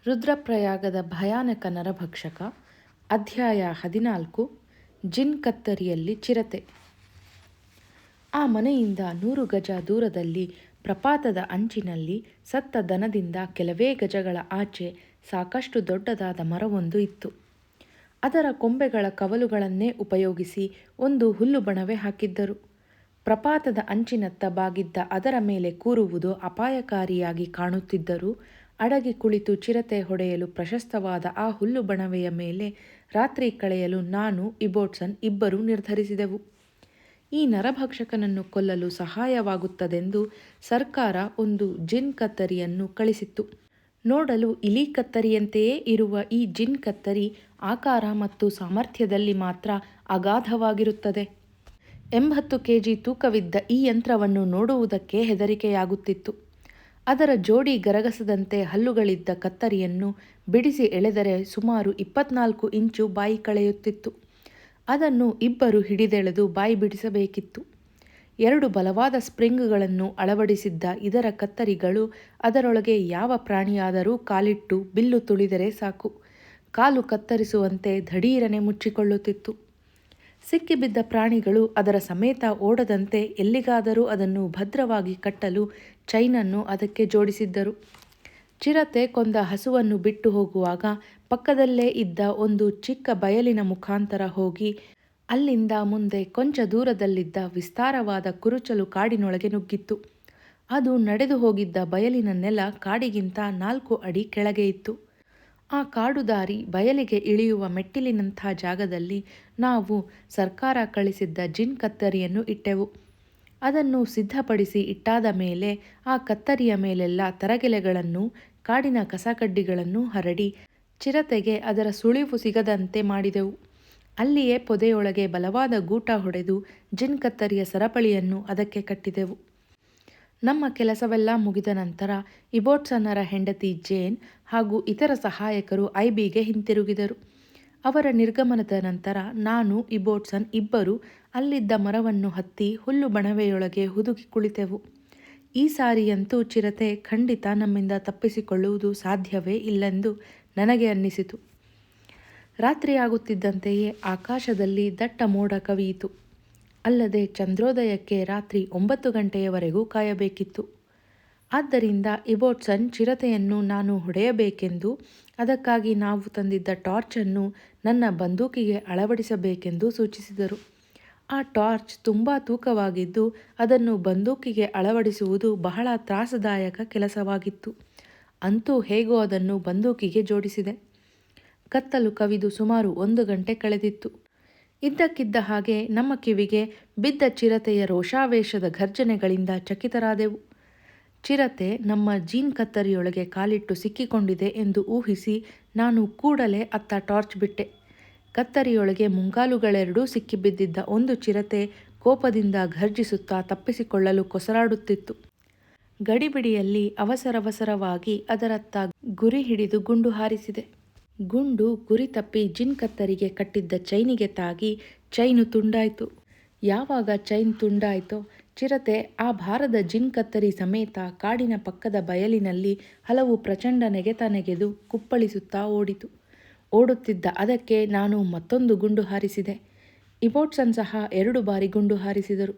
ರುದ್ರಪ್ರಯಾಗದ ಭಯಾನಕ ನರಭಕ್ಷಕ. ಅಧ್ಯಾಯ 14. ಜಿನ್ ಕತ್ತರಿಯಲ್ಲಿ ಚಿರತೆ. ಆ ಮನೆಯಿಂದ 100 ಗಜ ದೂರದಲ್ಲಿ ಪ್ರಪಾತದ ಅಂಚಿನಲ್ಲಿ ಸತ್ತ ದನದಿಂದ ಕೆಲವೇ ಗಜಗಳ ಆಚೆ ಸಾಕಷ್ಟು ದೊಡ್ಡದಾದ ಮರವೊಂದು ಇತ್ತು. ಅದರ ಕೊಂಬೆಗಳ ಕವಲುಗಳನ್ನೇ ಉಪಯೋಗಿಸಿ ಒಂದು ಹುಲ್ಲು ಬಣವೆ ಹಾಕಿದ್ದರು. ಪ್ರಪಾತದ ಅಂಚಿನತ್ತ ಬಾಗಿದ್ದ ಅದರ ಮೇಲೆ ಕೂರುವುದು ಅಪಾಯಕಾರಿಯಾಗಿ ಕಾಣುತ್ತಿದ್ದರೂ ಅಡಗಿ ಕುಳಿತು ಚಿರತೆ ಹೊಡೆಯಲು ಪ್ರಶಸ್ತವಾದ ಆ ಹುಲ್ಲು ಬಣವೆಯ ಮೇಲೆ ರಾತ್ರಿ ಕಳೆಯಲು ನಾನು ಇಬೋಟ್ಸನ್ ಇಬ್ಬರೂ ನಿರ್ಧರಿಸಿದೆವು. ಈ ನರಭಕ್ಷಕನನ್ನು ಕೊಲ್ಲಲು ಸಹಾಯವಾಗುತ್ತದೆಂದು ಸರ್ಕಾರ ಒಂದು ಜಿನ್ ಕತ್ತರಿಯನ್ನು ಕಳಿಸಿತ್ತು. ನೋಡಲು ಇಲಿ ಕತ್ತರಿಯಂತೆಯೇ ಇರುವ ಈ ಜಿನ್ ಕತ್ತರಿ ಆಕಾರ ಮತ್ತು ಸಾಮರ್ಥ್ಯದಲ್ಲಿ ಮಾತ್ರ ಅಗಾಧವಾಗಿರುತ್ತದೆ. 80 kg ತೂಕವಿದ್ದ ಈ ಯಂತ್ರವನ್ನು ನೋಡುವುದಕ್ಕೆ ಹೆದರಿಕೆಯಾಗುತ್ತಿತ್ತು. ಅದರ ಜೋಡಿ ಗರಗಸದಂತೆ ಹಲ್ಲುಗಳಿದ್ದ ಕತ್ತರಿಯನ್ನು ಬಿಡಿಸಿ ಎಳೆದರೆ ಸುಮಾರು 24 ಇಂಚು ಬಾಯಿ ಕಳೆಯುತ್ತಿತ್ತು. ಅದನ್ನು ಇಬ್ಬರು ಹಿಡಿದೆಳೆದು ಬಾಯಿ ಬಿಡಿಸಬೇಕಿತ್ತು. 2 ಬಲವಾದ ಸ್ಪ್ರಿಂಗ್ಗಳನ್ನು ಅಳವಡಿಸಿದ್ದ ಇದರ ಕತ್ತರಿಗಳು ಅದರೊಳಗೆ ಯಾವ ಪ್ರಾಣಿಯಾದರೂ ಕಾಲಿಟ್ಟು ಬಿಲ್ಲು ತುಳಿದರೆ ಸಾಕು, ಕಾಲು ಕತ್ತರಿಸುವಂತೆ ಧಡೀರನೆ ಮುಚ್ಚಿಕೊಳ್ಳುತ್ತಿತ್ತು. ಸಿಕ್ಕಿಬಿದ್ದ ಪ್ರಾಣಿಗಳು ಅದರ ಸಮೇತ ಓಡದಂತೆ ಎಲ್ಲಿಗಾದರೂ ಅದನ್ನು ಭದ್ರವಾಗಿ ಕಟ್ಟಲು ಚೈನನ್ನು ಅದಕ್ಕೆ ಜೋಡಿಸಿದ್ದರು. ಚಿರತೆ ಕೊಂದ ಹಸುವನ್ನು ಬಿಟ್ಟು ಹೋಗುವಾಗ ಪಕ್ಕದಲ್ಲೇ ಇದ್ದ ಒಂದು ಚಿಕ್ಕ ಬಯಲಿನ ಮುಖಾಂತರ ಹೋಗಿ ಅಲ್ಲಿಂದ ಮುಂದೆ ಕೊಂಚ ದೂರದಲ್ಲಿದ್ದ ವಿಸ್ತಾರವಾದ ಕುರುಚಲು ಕಾಡಿನೊಳಗೆ ನುಗ್ಗಿತ್ತು. ಅದು ನಡೆದು ಹೋಗಿದ್ದ ಬಯಲಿನ ನೆಲ ಕಾಡಿಗಿಂತ 4 ಅಡಿ ಕೆಳಗೆ ಇತ್ತು. ಆ ಕಾಡುದಾರಿ ಬಯಲಿಗೆ ಇಳಿಯುವ ಮೆಟ್ಟಿಲಿನಂಥ ಜಾಗದಲ್ಲಿ ನಾವು ಸರ್ಕಾರ ಕಳಿಸಿದ್ದ ಜಿನ್ ಕತ್ತರಿಯನ್ನು ಇಟ್ಟೆವು. ಅದನ್ನು ಸಿದ್ಧಪಡಿಸಿ ಇಟ್ಟಾದ ಮೇಲೆ ಆ ಕತ್ತರಿಯ ಮೇಲೆಲ್ಲ ತರಗೆಲೆಗಳನ್ನು, ಕಾಡಿನ ಕಸಕಡ್ಡಿಗಳನ್ನು ಹರಡಿ ಚಿರತೆಗೆ ಅದರ ಸುಳಿವು ಸಿಗದಂತೆ ಮಾಡಿದೆವು. ಅಲ್ಲಿಯೇ ಪೊದೆಯೊಳಗೆ ಬಲವಾದ ಗೂಟ ಹೊಡೆದು ಜಿನ್ ಕತ್ತರಿಯ ಸರಪಳಿಯನ್ನು ಅದಕ್ಕೆ ಕಟ್ಟಿದೆವು. ನಮ್ಮ ಕೆಲಸವೆಲ್ಲ ಮುಗಿದ ನಂತರ ಇಬೋಟ್ಸನ್ನರ ಹೆಂಡತಿ ಜೇನ್ ಹಾಗೂ ಇತರ ಸಹಾಯಕರು ಐಬಿಗೆ ಹಿಂತಿರುಗಿದರು. ಅವರ ನಿರ್ಗಮನದ ನಂತರ ನಾನು ಇಬೋಟ್ಸನ್ ಇಬ್ಬರು ಅಲ್ಲಿದ್ದ ಮರವನ್ನು ಹತ್ತಿ ಹುಲ್ಲು ಬಣವೆಯೊಳಗೆ ಹುದುಗಿ ಕುಳಿತೆವು. ಈ ಸಾರಿಯಂತೂ ಚಿರತೆ ಖಂಡಿತ ನಮ್ಮಿಂದ ತಪ್ಪಿಸಿಕೊಳ್ಳುವುದು ಸಾಧ್ಯವೇ ಇಲ್ಲೆಂದು ನನಗೆ ಅನ್ನಿಸಿತು. ರಾತ್ರಿಯಾಗುತ್ತಿದ್ದಂತೆಯೇ ಆಕಾಶದಲ್ಲಿ ದಟ್ಟ ಮೋಡ ಕವಿಯಿತು. ಅಲ್ಲದೆ ಚಂದ್ರೋದಯಕ್ಕೆ ರಾತ್ರಿ 9 ಗಂಟೆಯವರೆಗೂ ಕಾಯಬೇಕಿತ್ತು. ಆದ್ದರಿಂದ ಇಬೋಟ್ಸನ್ ಚಿರತೆಯನ್ನು ನಾನು ಹೊಡೆಯಬೇಕೆಂದು, ಅದಕ್ಕಾಗಿ ನಾವು ತಂದಿದ್ದ ಟಾರ್ಚನ್ನು ನನ್ನ ಬಂದೂಕಿಗೆ ಅಳವಡಿಸಬೇಕೆಂದು ಸೂಚಿಸಿದರು. ಆ ಟಾರ್ಚ್ ತುಂಬ ತೂಕವಾಗಿದ್ದು ಅದನ್ನು ಬಂದೂಕಿಗೆ ಅಳವಡಿಸುವುದು ಬಹಳ ತ್ರಾಸದಾಯಕ ಕೆಲಸವಾಗಿತ್ತು. ಅಂತೂ ಹೇಗೋ ಅದನ್ನು ಬಂದೂಕಿಗೆ ಜೋಡಿಸಿದೆ. ಕತ್ತಲು ಕವಿದು ಸುಮಾರು 1 ಗಂಟೆ ಕಳೆದಿತ್ತು. ಇದ್ದಕ್ಕಿದ್ದ ಹಾಗೆ ನಮ್ಮ ಕಿವಿಗೆ ಬಿದ್ದ ಚಿರತೆಯ ರೋಷಾವೇಶದ ಘರ್ಜನೆಗಳಿಂದ ಚಕಿತರಾದೆವು. ಚಿರತೆ ನಮ್ಮ ಜೀನ್ ಕತ್ತರಿಯೊಳಗೆ ಕಾಲಿಟ್ಟು ಸಿಕ್ಕಿಕೊಂಡಿದೆ ಎಂದು ಊಹಿಸಿ ನಾನು ಕೂಡಲೇ ಅತ್ತ ಟಾರ್ಚ್ ಬಿಟ್ಟೆ. ಕತ್ತರಿಯೊಳಗೆ ಮುಂಗಾಲುಗಳೆರಡೂ ಸಿಕ್ಕಿಬಿದ್ದಿದ್ದ ಒಂದು ಚಿರತೆ ಕೋಪದಿಂದ ಘರ್ಜಿಸುತ್ತಾ ತಪ್ಪಿಸಿಕೊಳ್ಳಲು ಕೊಸರಾಡುತ್ತಿತ್ತು. ಗಡಿಬಿಡಿಯಲ್ಲಿ ಅವಸರವಾಗಿ ಅದರತ್ತ ಗುರಿ ಹಿಡಿದು ಗುಂಡು ಹಾರಿಸಿದೆ. ಗುಂಡು ಗುರಿ ತಪ್ಪಿ ಜಿನ್ ಕತ್ತರಿಗೆ ಕಟ್ಟಿದ್ದ ಚೈನಿಗೆ ತಾಗಿ ಚೈನು ತುಂಡಾಯಿತು. ಯಾವಾಗ ಚೈನ್ ತುಂಡಾಯಿತೋ ಚಿರತೆ ಆ ಭಾರದ ಜಿನ್ ಕತ್ತರಿ ಸಮೇತ ಕಾಡಿನ ಪಕ್ಕದ ಬಯಲಿನಲ್ಲಿ ಹಲವು ಪ್ರಚಂಡ ನೆಗೆತ ನೆಗೆದು ಕುಪ್ಪಳಿಸುತ್ತಾ ಓಡಿತು. ಓಡುತ್ತಿದ್ದ ಅದಕ್ಕೆ ನಾನು ಮತ್ತೊಂದು ಗುಂಡು ಹಾರಿಸಿದೆ. ಇಬೋಟ್ಸನ್ ಸಹ 2 ಬಾರಿ ಗುಂಡು ಹಾರಿಸಿದರು.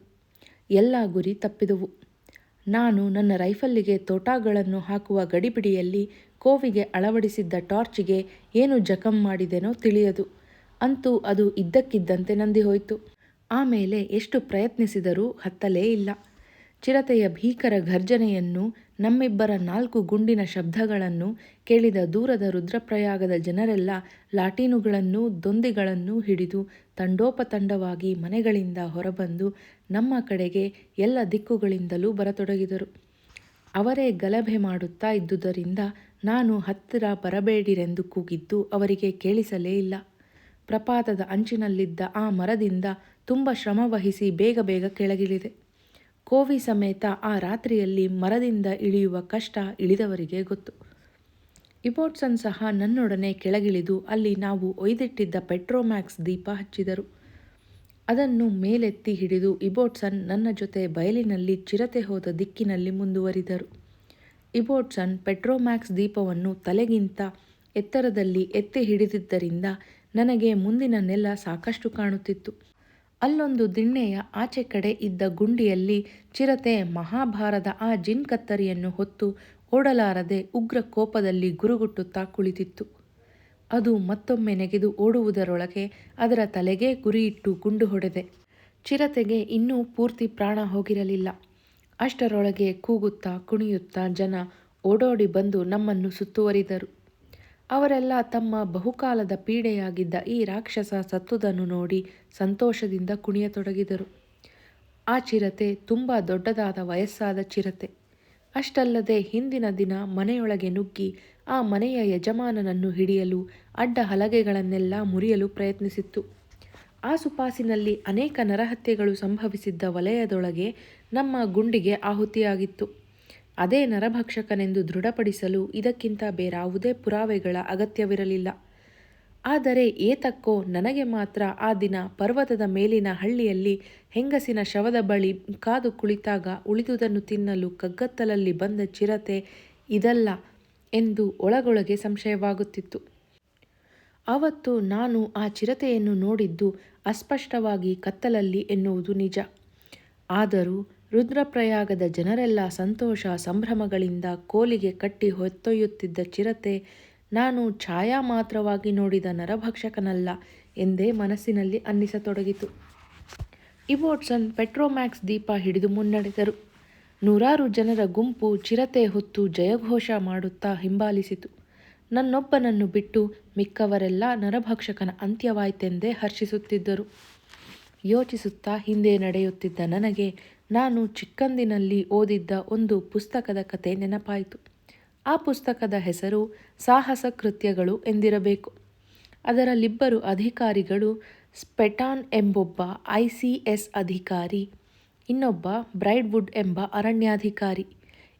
ಎಲ್ಲ ಗುರಿ ತಪ್ಪಿದುವು. ನಾನು ನನ್ನ ರೈಫಲ್ಲಿಗೆ ತೋಟಾಗಳನ್ನು ಹಾಕುವ ಗಡಿಬಿಡಿಯಲ್ಲಿ ಕೋವಿಗೆ ಅಳವಡಿಸಿದ್ದ ಟಾರ್ಚಿಗೆ ಏನು ಜಖಂ ಮಾಡಿದೆನೋ ತಿಳಿಯದು. ಅಂತೂ ಅದು ಇದ್ದಕ್ಕಿದ್ದಂತೆ ನಂದಿ ಹೋಯಿತು. ಆಮೇಲೆ ಎಷ್ಟು ಪ್ರಯತ್ನಿಸಿದರೂ ಹತ್ತಲೇ ಇಲ್ಲ. ಚಿರತೆಯ ಭೀಕರ ಘರ್ಜನೆಯನ್ನು, ನಮ್ಮಿಬ್ಬರ 4 ಗುಂಡಿನ ಶಬ್ದಗಳನ್ನು ಕೇಳಿದ ದೂರದ ರುದ್ರಪ್ರಯಾಗದ ಜನರೆಲ್ಲ ಲಾಟೀನುಗಳನ್ನೂ ದೊಂದಿಗಳನ್ನೂ ಹಿಡಿದು ತಂಡೋಪತಂಡವಾಗಿ ಮನೆಗಳಿಂದ ಹೊರಬಂದು ನಮ್ಮ ಕಡೆಗೆ ಎಲ್ಲ ದಿಕ್ಕುಗಳಿಂದಲೂ ಬರತೊಡಗಿದರು. ಅವರೇ ಗಲಭೆ ಮಾಡುತ್ತಾ ಇದ್ದುದರಿಂದ ನಾನು ಹತ್ತಿರ ಬರಬೇಡಿರೆಂದು ಕೂಗಿದ್ದು ಅವರಿಗೆ ಕೇಳಿಸಲೇ ಇಲ್ಲ. ಪ್ರಪಾತದ ಅಂಚಿನಲ್ಲಿದ್ದ ಆ ಮರದಿಂದ ತುಂಬ ಶ್ರಮವಹಿಸಿ ಬೇಗ ಕೆಳಗಿಳಿದೆ. ಕೋವಿ ಸಮೇತ ಆ ರಾತ್ರಿಯಲ್ಲಿ ಮರದಿಂದ ಇಳಿಯುವ ಕಷ್ಟ ಇಳಿದವರಿಗೆ ಗೊತ್ತು. ಇಬೋಟ್ಸನ್ ಸಹ ನನ್ನೊಡನೆ ಕೆಳಗಿಳಿದು ಅಲ್ಲಿ ನಾವು ಒಯ್ದಿಟ್ಟಿದ್ದ ಪೆಟ್ರೋಮ್ಯಾಕ್ಸ್ ದೀಪ ಹಚ್ಚಿದರು. ಅದನ್ನು ಮೇಲೆತ್ತಿ ಹಿಡಿದು ಇಬೋಟ್ಸನ್ ನನ್ನ ಜೊತೆ ಬಯಲಿನಲ್ಲಿ ಚಿರತೆ ಹೋದ ದಿಕ್ಕಿನಲ್ಲಿ ಮುಂದುವರಿದರು. ಇಬೋಟ್ಸನ್ ಪೆಟ್ರೋಮ್ಯಾಕ್ಸ್ ದೀಪವನ್ನು ತಲೆಗಿಂತ ಎತ್ತರದಲ್ಲಿ ಎತ್ತಿ ಹಿಡಿದಿದ್ದರಿಂದ ನನಗೆ ಮುಂದಿನ ನೆಲ ಸಾಕಷ್ಟು ಕಾಣುತ್ತಿತ್ತು. ಅಲ್ಲೊಂದು ದಿಣ್ಣೆಯ ಆಚೆ ಕಡೆ ಇದ್ದ ಗುಂಡಿಯಲ್ಲಿ ಚಿರತೆ ಮಹಾಭಾರದ ಆ ಜಿನ್ ಕತ್ತರಿಯನ್ನು ಹೊತ್ತು ಓಡಲಾರದೆ ಉಗ್ರ ಕೋಪದಲ್ಲಿ ಗುರುಗುಟ್ಟುತ್ತಾ ಕುಳಿತಿತ್ತು. ಅದು ಮತ್ತೊಮ್ಮೆ ನೆಗೆದು ಓಡುವುದರೊಳಗೆ ಅದರ ತಲೆಗೆ ಗುರಿಯಿಟ್ಟು ಗುಂಡು ಹೊಡೆದೆ. ಚಿರತೆಗೆ ಇನ್ನೂ ಪೂರ್ತಿ ಪ್ರಾಣ ಹೋಗಿರಲಿಲ್ಲ. ಅಷ್ಟರೊಳಗೆ ಕೂಗುತ್ತಾ ಕುಣಿಯುತ್ತಾ ಜನ ಓಡೋಡಿ ಬಂದು ನಮ್ಮನ್ನು ಸುತ್ತುವರಿದರು. ಅವರೆಲ್ಲ ತಮ್ಮ ಬಹುಕಾಲದ ಪೀಡೆಯಾಗಿದ್ದ ಈ ರಾಕ್ಷಸ ಸತ್ತುದನ್ನು ನೋಡಿ ಸಂತೋಷದಿಂದ ಕುಣಿಯತೊಡಗಿದರು. ಆ ಚಿರತೆ ತುಂಬ ದೊಡ್ಡದಾದ ವಯಸ್ಸಾದ ಚಿರತೆ. ಅಷ್ಟಲ್ಲದೆ ಹಿಂದಿನ ದಿನ ಮನೆಯೊಳಗೆ ನುಗ್ಗಿ ಆ ಮನೆಯ ಯಜಮಾನನನ್ನು ಹಿಡಿಯಲು ಅಡ್ಡ ಹಲಗೆಗಳನ್ನೆಲ್ಲ ಮುರಿಯಲು ಪ್ರಯತ್ನಿಸಿತ್ತು. ಆಸುಪಾಸಿನಲ್ಲಿ ಅನೇಕ ನರಹತ್ಯೆಗಳು ಸಂಭವಿಸಿದ್ದ ವಲಯದೊಳಗೆ ನಮ್ಮ ಗುಂಡಿಗೆ ಆಹುತಿಯಾಗಿತ್ತು. ಅದೇ ನರಭಕ್ಷಕನೆಂದು ದೃಢಪಡಿಸಲು ಇದಕ್ಕಿಂತ ಬೇರಾವುದೇ ಪುರಾವೆಗಳ ಅಗತ್ಯವಿರಲಿಲ್ಲ. ಆದರೆ ಏತಕ್ಕೋ ನನಗೆ ಮಾತ್ರ ಆ ದಿನ ಪರ್ವತದ ಮೇಲಿನ ಹಳ್ಳಿಯಲ್ಲಿ ಹೆಂಗಸಿನ ಶವದ ಬಳಿ ಕಾದು ಕುಳಿತಾಗ ಉಳಿದುದನ್ನು ತಿನ್ನಲು ಕಗ್ಗತ್ತಲಲ್ಲಿ ಬಂದ ಚಿರತೆ ಇದಲ್ಲ ಎಂದು ಒಳಗೊಳಗೆ ಸಂಶಯವಾಗುತ್ತಿತ್ತು. ಆವತ್ತು ನಾನು ಆ ಚಿರತೆಯನ್ನು ನೋಡಿದ್ದು ಅಸ್ಪಷ್ಟವಾಗಿ ಕತ್ತಲಲ್ಲಿ ಎನ್ನುವುದು ನಿಜ. ಆದರೂ ರುದ್ರಪ್ರಯಾಗದ ಜನರೆಲ್ಲ ಸಂತೋಷ ಸಂಭ್ರಮಗಳಿಂದ ಕೋಲಿಗೆ ಕಟ್ಟಿ ಹೊತ್ತೊಯ್ಯುತ್ತಿದ್ದ ಚಿರತೆ ನಾನು ಛಾಯಾ ಮಾತ್ರವಾಗಿ ನೋಡಿದ ನರಭಕ್ಷಕನಲ್ಲ ಎಂದೇ ಮನಸ್ಸಿನಲ್ಲಿ ಅನ್ನಿಸತೊಡಗಿತು. ಇಬೋಟ್ಸನ್ ಪೆಟ್ರೋಮ್ಯಾಕ್ಸ್ ದೀಪ ಹಿಡಿದು ಮುನ್ನಡೆದರು. ನೂರಾರು ಜನರ ಗುಂಪು ಚಿರತೆ ಹೊತ್ತು ಜಯಘೋಷ ಮಾಡುತ್ತಾ ಹಿಂಬಾಲಿಸಿತು. ನನ್ನೊಬ್ಬನನ್ನು ಬಿಟ್ಟು ಮಿಕ್ಕವರೆಲ್ಲ ನರಭಕ್ಷಕನ ಅಂತ್ಯವಾಯ್ತೆಂದೇ ಹರ್ಷಿಸುತ್ತಿದ್ದರು. ಯೋಚಿಸುತ್ತಾ ಹಿಂದೆ ನಡೆಯುತ್ತಿದ್ದ ನನಗೆ ನಾನು ಚಿಕ್ಕಂದಿನಲ್ಲಿ ಓದಿದ್ದ ಒಂದು ಪುಸ್ತಕದ ಕತೆ ನೆನಪಾಯಿತು. ಆ ಪುಸ್ತಕದ ಹೆಸರು ಸಾಹಸ ಕೃತ್ಯಗಳು ಎಂದಿರಬೇಕು. ಅದರಲ್ಲಿಬ್ಬರು ಅಧಿಕಾರಿಗಳು, ಸ್ಪೆಟಾನ್ ಎಂಬೊಬ್ಬ ICS ಅಧಿಕಾರಿ, ಇನ್ನೊಬ್ಬ ಬ್ರೈಡ್ವುಡ್ ಎಂಬ ಅರಣ್ಯಾಧಿಕಾರಿ,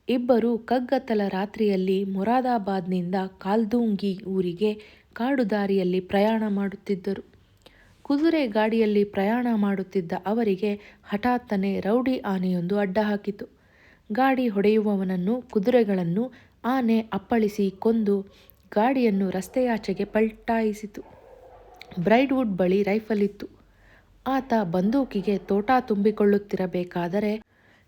ಇಬ್ಬರು ಕಗ್ಗತ್ತಲ ರಾತ್ರಿಯಲ್ಲಿ ಮೊರಾದಾಬಾದ್ನಿಂದ ಕಾಲ್ದೂಂಗಿ ಊರಿಗೆ ಕಾಡು ದಾರಿಯಲ್ಲಿ ಪ್ರಯಾಣ ಮಾಡುತ್ತಿದ್ದರು. ಕುದುರೆ ಗಾಡಿಯಲ್ಲಿ ಪ್ರಯಾಣ ಮಾಡುತ್ತಿದ್ದ ಅವರಿಗೆ ಹಠಾತ್ತನೆ ರೌಡಿ ಆನೆಯೊಂದು ಅಡ್ಡ ಹಾಕಿತು. ಗಾಡಿ ಹೊಡೆಯುವವನನ್ನು, ಕುದುರೆಗಳನ್ನು ಆನೆ ಅಪ್ಪಳಿಸಿ ಕೊಂದು ಗಾಡಿಯನ್ನು ರಸ್ತೆಯಾಚೆಗೆ ಪಲ್ಟಾಯಿಸಿತು. ಬ್ರೈಡ್ವುಡ್ ಬಳಿ ರೈಫಲ್ ಇತ್ತು. ಆತ ಬಂದೂಕಿಗೆ ತೋಟ ತುಂಬಿಕೊಳ್ಳುತ್ತಿರಬೇಕಾದರೆ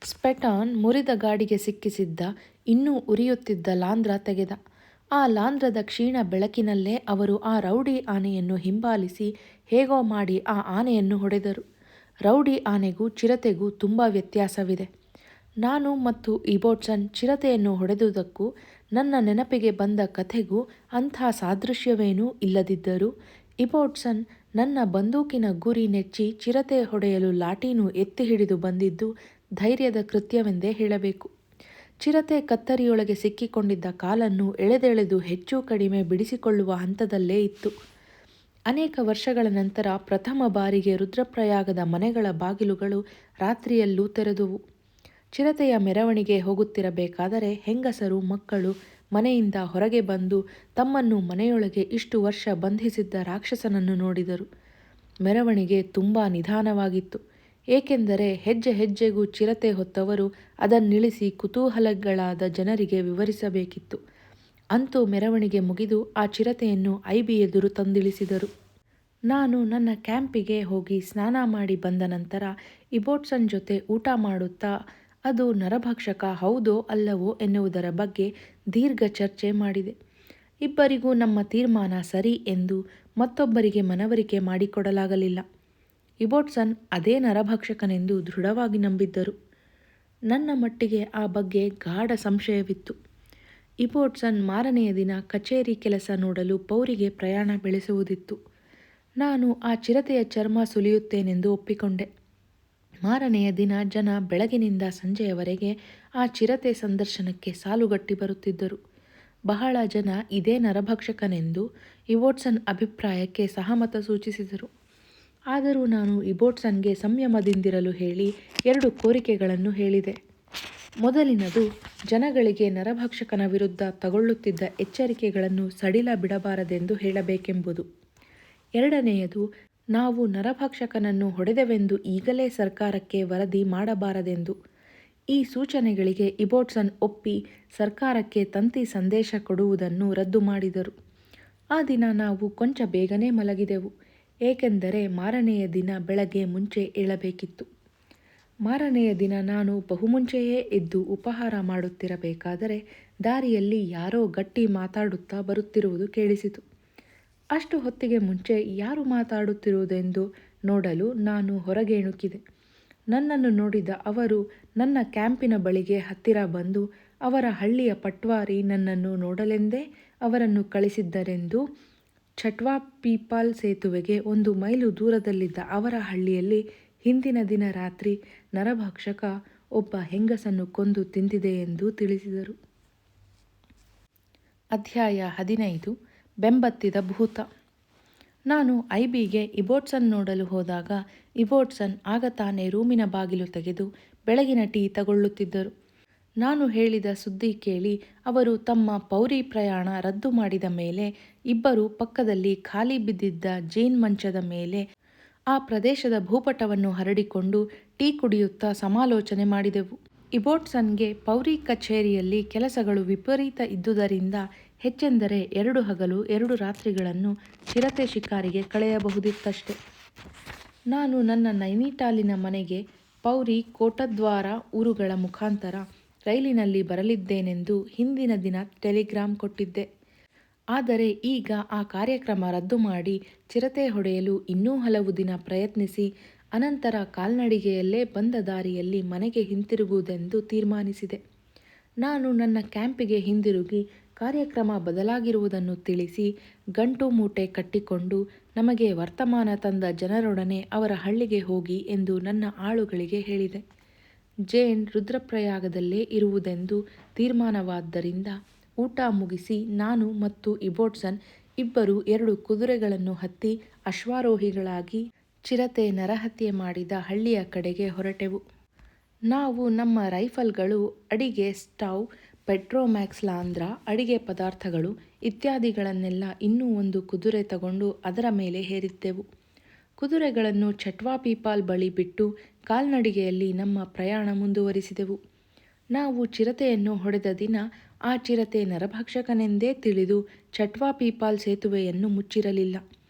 ಸ್ಪೆಟಾನ್ ಮುರಿದ ಗಾಡಿಗೆ ಸಿಕ್ಕಿಸಿದ್ದ ಇನ್ನೂ ಉರಿಯುತ್ತಿದ್ದ ಲಾಂದ್ರ ತೆಗೆದ. ಆ ಲಾಂದ್ರದ ಕ್ಷೀಣ ಬೆಳಕಿನಲ್ಲೇ ಅವರು ಆ ರೌಡಿ ಆನೆಯನ್ನು ಹಿಂಬಾಲಿಸಿ ಹೇಗೋ ಮಾಡಿ ಆ ಆನೆಯನ್ನು ಹೊಡೆದರು. ರೌಡಿ ಆನೆಗೂ ಚಿರತೆಗೂ ತುಂಬ ವ್ಯತ್ಯಾಸವಿದೆ. ನಾನು ಮತ್ತು ಇಬೋಟ್ಸನ್ ಚಿರತೆಯನ್ನು ಹೊಡೆದುದಕ್ಕೂ ನನ್ನ ನೆನಪಿಗೆ ಬಂದ ಕಥೆಗೂ ಅಂಥ ಸಾದೃಶ್ಯವೇನೂ ಇಲ್ಲದಿದ್ದರೂ ಇಬೋಟ್ಸನ್ ನನ್ನ ಬಂದೂಕಿನ ಗುರಿ ನೆಚ್ಚಿ ಚಿರತೆ ಹೊಡೆಯಲು ಲಾಠೀನು ಎತ್ತಿ ಹಿಡಿದು ಬಂದಿದ್ದು ಧೈರ್ಯದ ಕೃತ್ಯವೆಂದೇ ಹೇಳಬೇಕು. ಚಿರತೆ ಕತ್ತರಿಯೊಳಗೆ ಸಿಕ್ಕಿಕೊಂಡಿದ್ದ ಕಾಲನ್ನು ಎಳೆದೆಳೆದು ಹೆಚ್ಚು ಕಡಿಮೆ ಬಿಡಿಸಿಕೊಳ್ಳುವ ಹಂತದಲ್ಲೇ ಇತ್ತು. ಅನೇಕ ವರ್ಷಗಳ ನಂತರ ಪ್ರಥಮ ಬಾರಿಗೆ ರುದ್ರಪ್ರಯಾಗದ ಮನೆಗಳ ಬಾಗಿಲುಗಳು ರಾತ್ರಿಯಲ್ಲೂ ತೆರೆದುವು. ಚಿರತೆಯ ಮೆರವಣಿಗೆ ಹೋಗುತ್ತಿರಬೇಕಾದರೆ ಹೆಂಗಸರು, ಮಕ್ಕಳು ಮನೆಯಿಂದ ಹೊರಗೆ ಬಂದು ತಮ್ಮನ್ನು ಮನೆಯೊಳಗೆ ಇಷ್ಟು ವರ್ಷ ಬಂಧಿಸಿದ್ದ ರಾಕ್ಷಸನನ್ನು ನೋಡಿದರು. ಮೆರವಣಿಗೆ ತುಂಬ ನಿಧಾನವಾಗಿತ್ತು. ಏಕೆಂದರೆ ಹೆಜ್ಜೆ ಹೆಜ್ಜೆಗೂ ಚಿರತೆ ಹೊತ್ತವರು ಅದನ್ನಿಳಿಸಿ ಕುತೂಹಲಗಳಾದ ಜನರಿಗೆ ವಿವರಿಸಬೇಕಿತ್ತು. ಅಂತೂ ಮೆರವಣಿಗೆ ಮುಗಿದು ಆ ಚಿರತೆಯನ್ನು ಐಬಿ ಎದುರು ತಂದಿಳಿಸಿದರು. ನಾನು ನನ್ನ ಕ್ಯಾಂಪಿಗೆ ಹೋಗಿ ಸ್ನಾನ ಮಾಡಿ ಬಂದ ನಂತರ ಇಬೋಟ್ಸನ್ ಜೊತೆ ಊಟ ಮಾಡುತ್ತಾ ಅದು ನರಭಕ್ಷಕ ಹೌದೋ ಅಲ್ಲವೋ ಎನ್ನುವುದರ ಬಗ್ಗೆ ದೀರ್ಘ ಚರ್ಚೆ ಮಾಡಿದೆ. ಇಬ್ಬರಿಗೂ ನಮ್ಮ ತೀರ್ಮಾನ ಸರಿ ಎಂದು ಮತ್ತೊಬ್ಬರಿಗೆ ಮನವರಿಕೆ ಮಾಡಿಕೊಡಲಾಗಲಿಲ್ಲ. ಇಬೋಟ್ಸನ್ ಅದೇ ನರಭಕ್ಷಕನೆಂದು ದೃಢವಾಗಿ ನಂಬಿದ್ದರು. ನನ್ನ ಮಟ್ಟಿಗೆ ಆ ಬಗ್ಗೆ ಗಾಢ ಸಂಶಯವಿತ್ತು. ಇಬೋಟ್ಸನ್ ಮಾರನೆಯ ದಿನ ಕಚೇರಿ ಕೆಲಸ ನೋಡಲು ಪೌರಿಗೆ ಪ್ರಯಾಣ ಬೆಳೆಸುವುದಿತ್ತು. ನಾನು ಆ ಚಿರತೆಯ ಚರ್ಮ ಸುಲಿಯುತ್ತೇನೆಂದು ಒಪ್ಪಿಕೊಂಡೆ. ಮಾರನೆಯ ದಿನ ಜನ ಬೆಳಗಿನಿಂದ ಸಂಜೆಯವರೆಗೆ ಆ ಚಿರತೆ ಸಂದರ್ಶನಕ್ಕೆ ಸಾಲುಗಟ್ಟಿ ಬರುತ್ತಿದ್ದರು. ಬಹಳ ಜನ ಇದೇ ನರಭಕ್ಷಕನೆಂದು ಇಬೋಟ್ಸನ್ ಅಭಿಪ್ರಾಯಕ್ಕೆ ಸಹಮತ ಸೂಚಿಸಿದರು. ಆದರೂ ನಾನು ಇಬೋಟ್ಸನ್ಗೆ ಸಂಯಮದಿಂದಿರಲು ಹೇಳಿ 2 ಕೋರಿಕೆಗಳನ್ನು ಹೇಳಿದೆ. ಮೊದಲಿನದು ಜನಗಳಿಗೆ ನರಭಕ್ಷಕನ ವಿರುದ್ಧ ತಗೊಳ್ಳುತ್ತಿದ್ದ ಎಚ್ಚರಿಕೆಗಳನ್ನು ಸಡಿಲ ಬಿಡಬಾರದೆಂದು ಹೇಳಬೇಕೆಂಬುದು. ಎರಡನೆಯದು, ನಾವು ನರಭಕ್ಷಕನನ್ನು ಹೊಡೆದೆವೆಂದು ಈಗಲೇ ಸರ್ಕಾರಕ್ಕೆ ವರದಿ ಮಾಡಬಾರದೆಂದು. ಈ ಸೂಚನೆಗಳಿಗೆ ಇಬೋಟ್ಸನ್ ಒಪ್ಪಿ ಸರ್ಕಾರಕ್ಕೆ ತಂತಿ ಸಂದೇಶ ಕೊಡುವುದನ್ನು ರದ್ದು ಮಾಡಿದರು. ಆ ದಿನ ನಾವು ಕೊಂಚ ಬೇಗನೆ ಮಲಗಿದೆವು, ಏಕೆಂದರೆ ಮಾರನೆಯ ದಿನ ಬೆಳಗ್ಗೆ ಮುಂಚೆ ಏಳಬೇಕಿತ್ತು. ಮಾರನೆಯ ದಿನ ನಾನು ಬಹುಮುಂಚೆಯೇ ಎದ್ದು ಉಪಹಾರ ಮಾಡುತ್ತಿರಬೇಕಾದರೆ ದಾರಿಯಲ್ಲಿ ಯಾರೋ ಗಟ್ಟಿ ಮಾತಾಡುತ್ತಾ ಬರುತ್ತಿರುವುದು ಕೇಳಿಸಿತು. ಅಷ್ಟು ಹೊತ್ತಿಗೆ ಮುಂಚೆ ಯಾರು ಮಾತಾಡುತ್ತಿರುವುದೆಂದು ನೋಡಲು ನಾನು ಹೊರಗೆ ಇಣುಕಿದೆ. ನನ್ನನ್ನು ನೋಡಿದ ಅವರು ನನ್ನ ಕ್ಯಾಂಪಿನ ಬಳಿಗೆ ಹತ್ತಿರ ಬಂದು ಅವರ ಹಳ್ಳಿಯ ಪಟ್ವಾರಿ ನನ್ನನ್ನು ನೋಡಲೆಂದೇ ಅವರನ್ನು ಕಳಿಸಿದ್ದರೆಂದು ಚಟ್ವಾ ಪೀಪಾಲ್ ಸೇತುವೆಗೆ 1 ಮೈಲು ದೂರದಲ್ಲಿದ್ದ ಅವರ ಹಳ್ಳಿಯಲ್ಲಿ ಹಿಂದಿನ ದಿನ ರಾತ್ರಿ ನರಭಕ್ಷಕ ಒಬ್ಬ ಹೆಂಗಸನ್ನು ಕೊಂದು ತಿಂದಿದೆ ಎಂದು ತಿಳಿಸಿದರು. ಅಧ್ಯಾಯ 15. ಬೆಂಬತ್ತಿದ ಭೂತ. ನಾನು ಐಬಿಗೆ ಇಬೋಟ್ಸನ್ ನೋಡಲು ಹೋದಾಗ ಇಬೋಟ್ಸನ್ ಆಗ ತಾನೇ ರೂಮಿನ ಬಾಗಿಲು ತೆಗೆದು ಬೆಳಗಿನ ಟೀ ತಗೊಳ್ಳುತ್ತಿದ್ದರು. ನಾನು ಹೇಳಿದ ಸುದ್ದಿ ಕೇಳಿ ಅವರು ತಮ್ಮ ಪೌರಿ ಪ್ರಯಾಣ ರದ್ದು ಮಾಡಿದ ಮೇಲೆ ಇಬ್ಬರು ಪಕ್ಕದಲ್ಲಿ ಖಾಲಿ ಬಿದ್ದಿದ್ದ ಜೇನ್ ಮಂಚದ ಮೇಲೆ ಆ ಪ್ರದೇಶದ ಭೂಪಟವನ್ನು ಹರಡಿಕೊಂಡು ಟೀ ಕುಡಿಯುತ್ತಾ ಸಮಾಲೋಚನೆ ಮಾಡಿದೆವು. ಇಬೋಟ್ಸನ್ಗೆ ಪೌರಿ ಕಚೇರಿಯಲ್ಲಿ ಕೆಲಸಗಳು ವಿಪರೀತ ಇದ್ದುದರಿಂದ ಹೆಚ್ಚೆಂದರೆ 2 ಹಗಲು 2 ರಾತ್ರಿಗಳನ್ನು ಚಿರತೆ ಶಿಕಾರಿಗೆ ಕಳೆಯಬಹುದಿತ್ತಷ್ಟೆ. ನಾನು ನನ್ನ ನೈನಿಟಾಲಿನ ಮನೆಗೆ ಪೌರಿ ಕೋಟದ್ವಾರ ಊರುಗಳ ಮುಖಾಂತರ ರೈಲಿನಲ್ಲಿ ಬರಲಿದ್ದೇನೆಂದು ಹಿಂದಿನ ದಿನ ಟೆಲಿಗ್ರಾಮ್ ಕೊಟ್ಟಿದ್ದೆ. ಆದರೆ ಈಗ ಆ ಕಾರ್ಯಕ್ರಮ ರದ್ದು ಮಾಡಿ ಚಿರತೆ ಹೊಡೆಯಲು ಇನ್ನೂ ಹಲವು ದಿನ ಪ್ರಯತ್ನಿಸಿ ಅನಂತರ ಕಾಲ್ನಡಿಗೆಯಲ್ಲೇ ಬಂದ ದಾರಿಯಲ್ಲಿ ಮನೆಗೆ ಹಿಂತಿರುಗುವುದೆಂದು ತೀರ್ಮಾನಿಸಿದೆ. ನಾನು ನನ್ನ ಕ್ಯಾಂಪಿಗೆ ಹಿಂದಿರುಗಿ ಕಾರ್ಯಕ್ರಮ ಬದಲಾಗಿರುವುದನ್ನು ತಿಳಿಸಿ ಗಂಟು ಮೂಟೆ ಕಟ್ಟಿಕೊಂಡು ನಮಗೆ ವರ್ತಮಾನ ತಂದ ಜನರೊಡನೆ ಅವರ ಹಳ್ಳಿಗೆ ಹೋಗಿ ಎಂದು ನನ್ನ ಆಳುಗಳಿಗೆ ಹೇಳಿದೆ. ಜೇನ್ ರುದ್ರಪ್ರಯಾಗದಲ್ಲೇ ಇರುವುದೆಂದು ತೀರ್ಮಾನವಾದ್ದರಿಂದ ಊಟ ಮುಗಿಸಿ ನಾನು ಮತ್ತು ಇಬೋಟ್ಸನ್ ಇಬ್ಬರು 2 ಕುದುರೆಗಳನ್ನು ಹತ್ತಿ ಅಶ್ವಾರೋಹಿಗಳಾಗಿ ಚಿರತೆ ನರಹತ್ಯೆ ಮಾಡಿದ ಹಳ್ಳಿಯ ಕಡೆಗೆ ಹೊರಟೆವು. ನಾವು ನಮ್ಮ ರೈಫಲ್ಗಳು, ಅಡಿಗೆ ಸ್ಟೌವ್, ಪೆಟ್ರೋಮ್ಯಾಕ್ಸ್ ಲಾಂದ್ರ, ಅಡಿಗೆ ಪದಾರ್ಥಗಳು ಇತ್ಯಾದಿಗಳನ್ನೆಲ್ಲ ಇನ್ನೂ 1 ಕುದುರೆ ತಗೊಂಡು ಅದರ ಮೇಲೆ ಹೇರಿದ್ದೆವು. ಕುದುರೆಗಳನ್ನು ಚಟ್ವಾ ಪೀಪಾಲ್ ಬಳಿ ಬಿಟ್ಟು ಕಾಲ್ನಡಿಗೆಯಲ್ಲಿ ನಮ್ಮ ಪ್ರಯಾಣ ಮುಂದುವರಿಸಿದೆವು. ನಾವು ಚಿರತೆಯನ್ನು ಹೊಡೆದ ದಿನ ಆ ಚಿರತೆ ನರಭಕ್ಷಕನೆಂದೇ ತಿಳಿದು ಚಟ್ವಾ ಪೀಪಾಲ್ ಸೇತುವೆಯನ್ನು ಮುಚ್ಚಿರಲಿಲ್ಲ.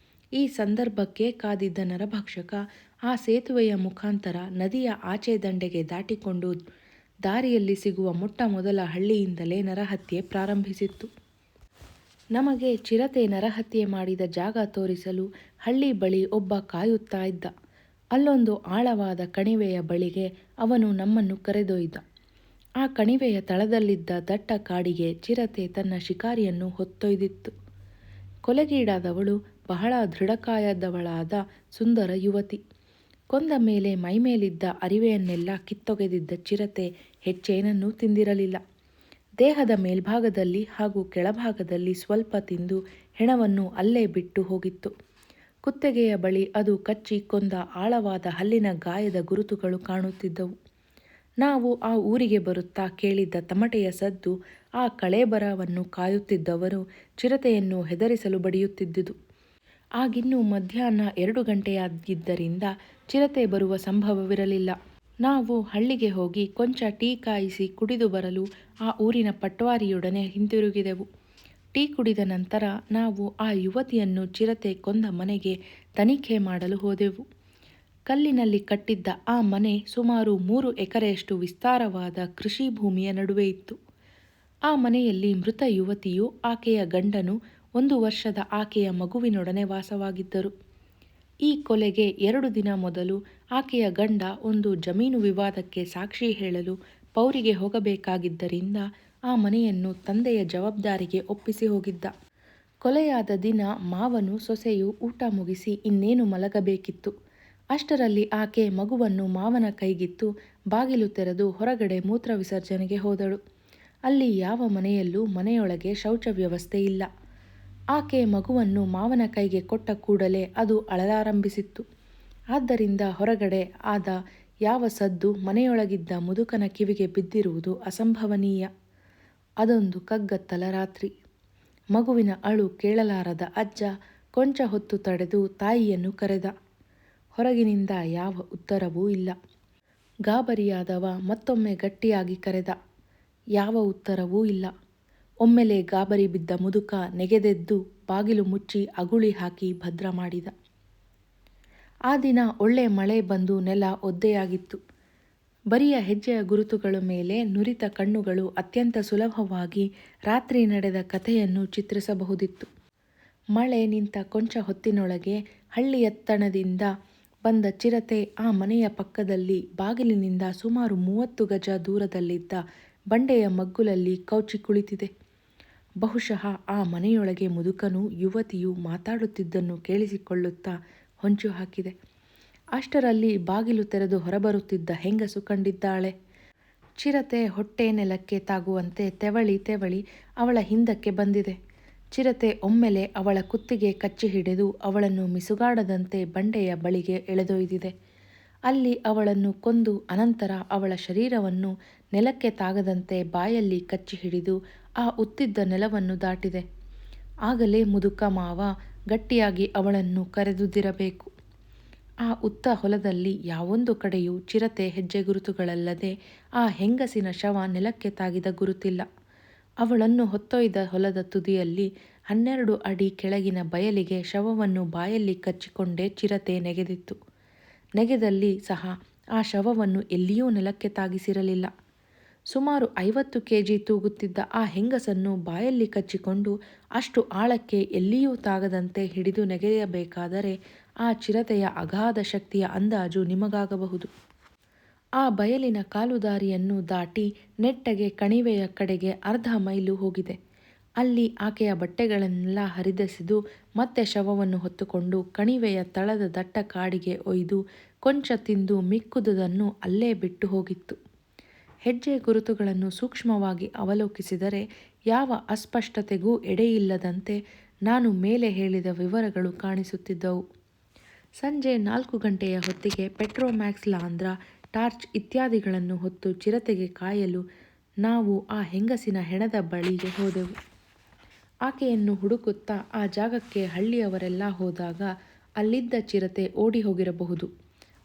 ಈ ಸಂದರ್ಭಕ್ಕೆ ಕಾದಿದ್ದ ನರಭಕ್ಷಕ ಆ ಸೇತುವೆಯ ಮುಖಾಂತರ ನದಿಯ ಆಚೆ ದಂಡೆಗೆ ದಾಟಿಕೊಂಡು ದಾರಿಯಲ್ಲಿ ಸಿಗುವ ಮೊಟ್ಟ ಮೊದಲ ಹಳ್ಳಿಯಿಂದಲೇ ನರಹತ್ಯೆ ಪ್ರಾರಂಭಿಸಿತ್ತು. ನಮಗೆ ಚಿರತೆ ನರಹತ್ಯೆ ಮಾಡಿದ ಜಾಗ ತೋರಿಸಲು ಹಳ್ಳಿ ಬಳಿ ಒಬ್ಬ ಕಾಯುತ್ತಾ ಇದ್ದ. ಅಲ್ಲೊಂದು ಆಳವಾದ ಕಣಿವೆಯ ಬಳಿಗೆ ಅವನು ನಮ್ಮನ್ನು ಕರೆದೊಯ್ದ. ಆ ಕಣಿವೆಯ ತಳದಲ್ಲಿದ್ದ ದಟ್ಟ ಕಾಡಿಗೆ ಚಿರತೆ ತನ್ನ ಶಿಕಾರಿಯನ್ನು ಹೊತ್ತೊಯ್ದಿತ್ತು. ಕೊಲೆಗೀಡಾದವಳು ಬಹಳ ದೃಢಕಾಯದವಳಾದ ಸುಂದರ ಯುವತಿ. ಕೊಂದ ಮೇಲೆ ಮೈಮೇಲಿದ್ದ ಅರಿವೆಯನ್ನೆಲ್ಲ ಕಿತ್ತೊಗೆದಿದ್ದ ಚಿರತೆ ಹೆಚ್ಚೇನನ್ನೂ ತಿಂದಿರಲಿಲ್ಲ. ದೇಹದ ಮೇಲ್ಭಾಗದಲ್ಲಿ ಹಾಗೂ ಕೆಳಭಾಗದಲ್ಲಿ ಸ್ವಲ್ಪ ತಿಂದು ಹೆಣವನ್ನು ಅಲ್ಲೇ ಬಿಟ್ಟು ಹೋಗಿತ್ತು. ಕುತ್ತಿಗೆಯ ಬಳಿ ಅದು ಕಚ್ಚಿ ಕೊಂದ ಆಳವಾದ ಹಲ್ಲಿನ ಗಾಯದ ಗುರುತುಗಳು ಕಾಣುತ್ತಿದ್ದವು. ನಾವು ಆ ಊರಿಗೆ ಬರುತ್ತಾ ಕೇಳಿದ್ದ ತಮಟೆಯ ಸದ್ದು ಆ ಕಳೇಬರವನ್ನು ಕಾಯುತ್ತಿದ್ದವರು ಚಿರತೆಯನ್ನು ಹೆದರಿಸಲು ಬಡಿಯುತ್ತಿದ್ದುದು. ಆಗಿನ್ನೂ ಮಧ್ಯಾಹ್ನ 2 ಗಂಟೆಯಾಗಿದ್ದರಿಂದ ಚಿರತೆ ಬರುವ ಸಂಭವವಿರಲಿಲ್ಲ. ನಾವು ಹಳ್ಳಿಗೆ ಹೋಗಿ ಕೊಂಚ ಟೀ ಕಾಯಿಸಿ ಕುಡಿದು ಬರಲು ಆ ಊರಿನ ಪಟ್ವಾರಿಯೊಡನೆ ಹಿಂತಿರುಗಿದೆವು. ಟೀ ಕುಡಿದ ನಂತರ ನಾವು ಆ ಯುವತಿಯನ್ನು ಚಿರತೆ ಕೊಂದ ಮನೆಗೆ ತನಿಖೆ ಮಾಡಲು ಹೋದೆವು. ಕಲ್ಲಿನಲ್ಲಿ ಕಟ್ಟಿದ್ದ ಆ ಮನೆ ಸುಮಾರು 3 ಎಕರೆಯಷ್ಟು ವಿಸ್ತಾರವಾದ ಕೃಷಿ ಭೂಮಿಯ ನಡುವೆ ಇತ್ತು. ಆ ಮನೆಯಲ್ಲಿ ಮೃತ ಯುವತಿಯು, ಆಕೆಯ ಗಂಡನು, 1 ವರ್ಷದ ಆಕೆಯ ಮಗುವಿನೊಡನೆ ವಾಸವಾಗಿದ್ದರು. ಈ ಕೊಲೆಗೆ 2 ದಿನ ಮೊದಲು ಆಕೆಯ ಗಂಡ ಒಂದು ಜಮೀನು ವಿವಾದಕ್ಕೆ ಸಾಕ್ಷಿ ಹೇಳಲು ಪೌರಿಗೆ ಹೋಗಬೇಕಾಗಿದ್ದರಿಂದ ಆ ಮನೆಯನ್ನು ತಂದೆಯ ಜವಾಬ್ದಾರಿಗೆ ಒಪ್ಪಿಸಿ ಹೋಗಿದ್ದ. ಕೊಲೆಯಾದ ದಿನ ಮಾವನು ಸೊಸೆಯು ಊಟ ಮುಗಿಸಿ ಇನ್ನೇನು ಮಲಗಬೇಕಿತ್ತು. ಅಷ್ಟರಲ್ಲಿ ಆಕೆ ಮಗುವನ್ನು ಮಾವನ ಕೈಗಿತ್ತು ಬಾಗಿಲು ತೆರೆದು ಹೊರಗಡೆ ಮೂತ್ರ ವಿಸರ್ಜನೆಗೆ ಹೋದಳು. ಅಲ್ಲಿ ಯಾವ ಮನೆಯಲ್ಲೂ ಮನೆಯೊಳಗೆ ಶೌಚ ವ್ಯವಸ್ಥೆ ಇಲ್ಲ. ಆಕೆ ಮಗುವನ್ನು ಮಾವನ ಕೈಗೆ ಕೊಟ್ಟ ಕೂಡಲೇ ಅದು ಅಳಲಾರಂಭಿಸಿತ್ತು. ಆದ್ದರಿಂದ ಹೊರಗಡೆ ಆದ ಯಾವ ಸದ್ದು ಮನೆಯೊಳಗಿದ್ದ ಮುದುಕನ ಕಿವಿಗೆ ಬಿದ್ದಿರುವುದು ಅಸಂಭವನೀಯ. ಅದೊಂದು ಕಗ್ಗತ್ತಲ ರಾತ್ರಿ. ಮಗುವಿನ ಅಳು ಕೇಳಲಾರದ ಅಜ್ಜ ಕೊಂಚ ಹೊತ್ತು ತಡೆದು ತಾಯಿಯನ್ನು ಕರೆದ. ಹೊರಗಿನಿಂದ ಯಾವ ಉತ್ತರವೂ ಇಲ್ಲ. ಗಾಬರಿಯಾದವ ಮತ್ತೊಮ್ಮೆ ಗಟ್ಟಿಯಾಗಿ ಕರೆದ. ಯಾವ ಉತ್ತರವೂ ಇಲ್ಲ. ಒಮ್ಮೆಲೆ ಗಾಬರಿ ಬಿದ್ದ ಮುದುಕ ನೆಗೆದೆದ್ದು ಬಾಗಿಲು ಮುಚ್ಚಿ ಅಗುಳಿ ಹಾಕಿ ಭದ್ರ ಮಾಡಿದ. ಆ ದಿನ ಒಳ್ಳೆ ಮಳೆ ಬಂದು ನೆಲ ಒದ್ದೆಯಾಗಿತ್ತು. ಬರಿಯ ಹೆಜ್ಜೆಯ ಗುರುತುಗಳ ಮೇಲೆ ನುರಿತ ಕಣ್ಣುಗಳು ಅತ್ಯಂತ ಸುಲಭವಾಗಿ ರಾತ್ರಿ ನಡೆದ ಕಥೆಯನ್ನು ಚಿತ್ರಿಸಬಹುದಿತ್ತು. ಮಳೆ ನಿಂತ ಕೊಂಚ ಹೊತ್ತಿನೊಳಗೆ ಹಳ್ಳಿಯತ್ತಣದಿಂದ ಬಂದ ಚಿರತೆ ಆ ಮನೆಯ ಪಕ್ಕದಲ್ಲಿ ಬಾಗಿಲಿನಿಂದ ಸುಮಾರು 30 ಗಜ ದೂರದಲ್ಲಿದ್ದ ಬಂಡೆಯ ಮಗ್ಗುಲಲ್ಲಿ ಕೌಚಿ ಕುಳಿತಿದೆ. ಬಹುಶಃ ಆ ಮನೆಯೊಳಗೆ ಮುದುಕನೂ ಯುವತಿಯೂ ಮಾತಾಡುತ್ತಿದ್ದನ್ನು ಕೇಳಿಸಿಕೊಳ್ಳುತ್ತಾ ಹೊಂಚು ಹಾಕಿದೆ. ಅಷ್ಟರಲ್ಲಿ ಬಾಗಿಲು ತೆರೆದು ಹೊರಬರುತ್ತಿದ್ದ ಹೆಂಗಸು ಕಂಡಿದ್ದಾಳೆ. ಚಿರತೆ ಹೊಟ್ಟೆ ನೆಲಕ್ಕೆ ತಾಗುವಂತೆ ತೆವಳಿ ತೆವಳಿ ಅವಳ ಹಿಂದಕ್ಕೆ ಬಂದಿದೆ. ಚಿರತೆ ಒಮ್ಮೆಲೆ ಅವಳ ಕುತ್ತಿಗೆ ಕಚ್ಚಿ ಹಿಡಿದು ಅವಳನ್ನು ಮಿಸುಗಾಡದಂತೆ ಬಂಡೆಯ ಬಳಿಗೆ ಎಳೆದೊಯ್ದಿದೆ. ಅಲ್ಲಿ ಅವಳನ್ನು ಕೊಂದು ಅನಂತರ ಅವಳ ಶರೀರವನ್ನು ನೆಲಕ್ಕೆ ತಾಗದಂತೆ ಬಾಯಲ್ಲಿ ಕಚ್ಚಿ ಹಿಡಿದು ಆ ಉತ್ತಿದ್ದ ನೆಲವನ್ನು ದಾಟಿದೆ. ಆಗಲೇ ಮುದುಕ ಮಾವ ಗಟ್ಟಿಯಾಗಿ ಅವಳನ್ನು ಕರೆದುದಿರಬೇಕು. ಆ ಉತ್ತ ಹೊಲದಲ್ಲಿ ಯಾವೊಂದು ಕಡೆಯೂ ಚಿರತೆ ಹೆಜ್ಜೆ ಗುರುತುಗಳಲ್ಲದೆ ಆ ಹೆಂಗಸಿನ ಶವ ನೆಲಕ್ಕೆ ತಾಗಿದ ಗುರುತಿಲ್ಲ. ಅವಳನ್ನು ಹೊತ್ತೊಯ್ದ ಹೊಲದ ತುದಿಯಲ್ಲಿ 12 ಅಡಿ ಕೆಳಗಿನ ಬಯಲಿಗೆ ಶವವನ್ನು ಬಾಯಲ್ಲಿ ಕಚ್ಚಿಕೊಂಡೇ ಚಿರತೆ ನೆಗೆದಿತ್ತು. ನೆಗೆದಲ್ಲಿ ಸಹ ಆ ಶವವನ್ನು ಎಲ್ಲಿಯೂ ನೆಲಕ್ಕೆ ತಾಗಿಸಿರಲಿಲ್ಲ. ಸುಮಾರು 50 kg ತೂಗುತ್ತಿದ್ದ ಆ ಹೆಂಗಸನ್ನು ಬಾಯಲ್ಲಿ ಕಚ್ಚಿಕೊಂಡು ಅಷ್ಟು ಆಳಕ್ಕೆ ಎಲ್ಲಿಯೂ ತಾಗದಂತೆ ಹಿಡಿದು ನೆಗೆಯಬೇಕಾದರೆ ಆ ಚಿರತೆಯ ಅಗಾಧ ಶಕ್ತಿಯ ಅಂದಾಜು ನಿಮಗಾಗಬಹುದು. ಆ ಬಯಲಿನ ಕಾಲುದಾರಿಯನ್ನು ದಾಟಿ ನೆಟ್ಟಗೆ ಕಣಿವೆಯ ಕಡೆಗೆ ಅರ್ಧ ಮೈಲು ಹೋಗಿದೆ. ಅಲ್ಲಿ ಆಕೆಯ ಬಟ್ಟೆಗಳನ್ನೆಲ್ಲ ಹರಿದೆಸೆದು ಮತ್ತೆ ಶವವನ್ನು ಹೊತ್ತುಕೊಂಡು ಕಣಿವೆಯ ತಳದ ದಟ್ಟ ಕಾಡಿಗೆ ಒಯ್ದು ಕೊಂಚ ತಿಂದು ಮಿಕ್ಕುದುದನ್ನು ಅಲ್ಲೇ ಬಿಟ್ಟು ಹೋಗಿತ್ತು. ಹೆಜ್ಜೆ ಗುರುತುಗಳನ್ನು ಸೂಕ್ಷ್ಮವಾಗಿ ಅವಲೋಕಿಸಿದರೆ ಯಾವ ಅಸ್ಪಷ್ಟತೆಗೂ ಎಡೆಯಿಲ್ಲದಂತೆ ನಾನು ಮೇಲೆ ಹೇಳಿದ ವಿವರಗಳು ಕಾಣಿಸುತ್ತಿದ್ದವು. ಸಂಜೆ 4 ಗಂಟೆಯ ಹೊತ್ತಿಗೆ ಪೆಟ್ರೋಮ್ಯಾಕ್ಸ್ ಲಾಂದ್ರ, ಟಾರ್ಚ್ ಇತ್ಯಾದಿಗಳನ್ನು ಹೊತ್ತು ಚಿರತೆಗೆ ಕಾಯಲು ನಾವು ಆ ಹೆಂಗಸಿನ ಹೆಣದ ಬಳಿಗೆ ಹೋದೆವು. ಆಕೆಯನ್ನು ಹುಡುಕುತ್ತಾ ಆ ಜಾಗಕ್ಕೆ ಹಳ್ಳಿಯವರೆಲ್ಲ ಹೋದಾಗ ಅಲ್ಲಿದ್ದ ಚಿರತೆ ಓಡಿ ಹೋಗಿರಬಹುದು,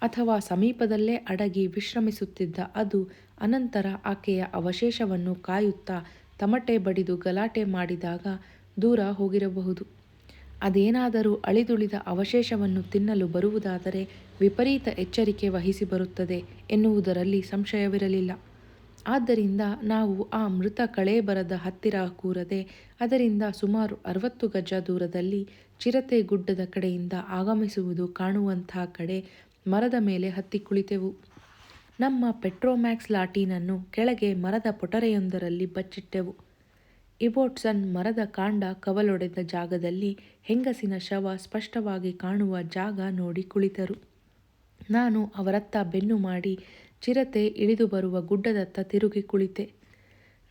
ಅಥವಾ ಸಮೀಪದಲ್ಲೇ ಅಡಗಿ ವಿಶ್ರಮಿಸುತ್ತಿದ್ದ ಅದು ಅನಂತರ ಆಕೆಯ ಅವಶೇಷವನ್ನು ಕಾಯುತ್ತಾ ತಮಟೆ ಬಡಿದು ಗಲಾಟೆ ಮಾಡಿದಾಗ ದೂರ ಹೋಗಿರಬಹುದು. ಅದೇನಾದರೂ ಅಳಿದುಳಿದ ಅವಶೇಷವನ್ನು ತಿನ್ನಲು ಬರುವುದಾದರೆ ವಿಪರೀತ ಎಚ್ಚರಿಕೆ ವಹಿಸಿ ಬರುತ್ತದೆ ಎನ್ನುವುದರಲ್ಲಿ ಸಂಶಯವಿರಲಿಲ್ಲ. ಆದ್ದರಿಂದ ನಾವು ಆ ಮೃತ ಕಳೇಬರದ ಹತ್ತಿರ ಕೂರದೆ ಅದರಿಂದ ಸುಮಾರು 60 ಗಜ ದೂರದಲ್ಲಿ ಚಿರತೆ ಗುಡ್ಡದ ಕಡೆಯಿಂದ ಆಗಮಿಸುವುದು ಕಾಣುವಂಥ ಕಡೆ ಮರದ ಮೇಲೆ ಹತ್ತಿ ಕುಳಿತೆವು. ನಮ್ಮ ಪೆಟ್ರೋಮ್ಯಾಕ್ಸ್ ಲಾಟೀನನ್ನು ಕೆಳಗೆ ಮರದ ಪೊಟರೆಯೊಂದರಲ್ಲಿ ಬಚ್ಚಿಟ್ಟೆವು. ಇಬೋಟ್ಸನ್ ಮರದ ಕಾಂಡ ಕವಲೊಡೆದ ಜಾಗದಲ್ಲಿ ಹೆಂಗಸಿನ ಶವ ಸ್ಪಷ್ಟವಾಗಿ ಕಾಣುವ ಜಾಗ ನೋಡಿ ಕುಳಿತರು. ನಾನು ಅವರತ್ತ ಬೆನ್ನು ಮಾಡಿ ಚಿರತೆ ಇಳಿದು ಬರುವ ಗುಡ್ಡದತ್ತ ತಿರುಗಿ ಕುಳಿತೆ.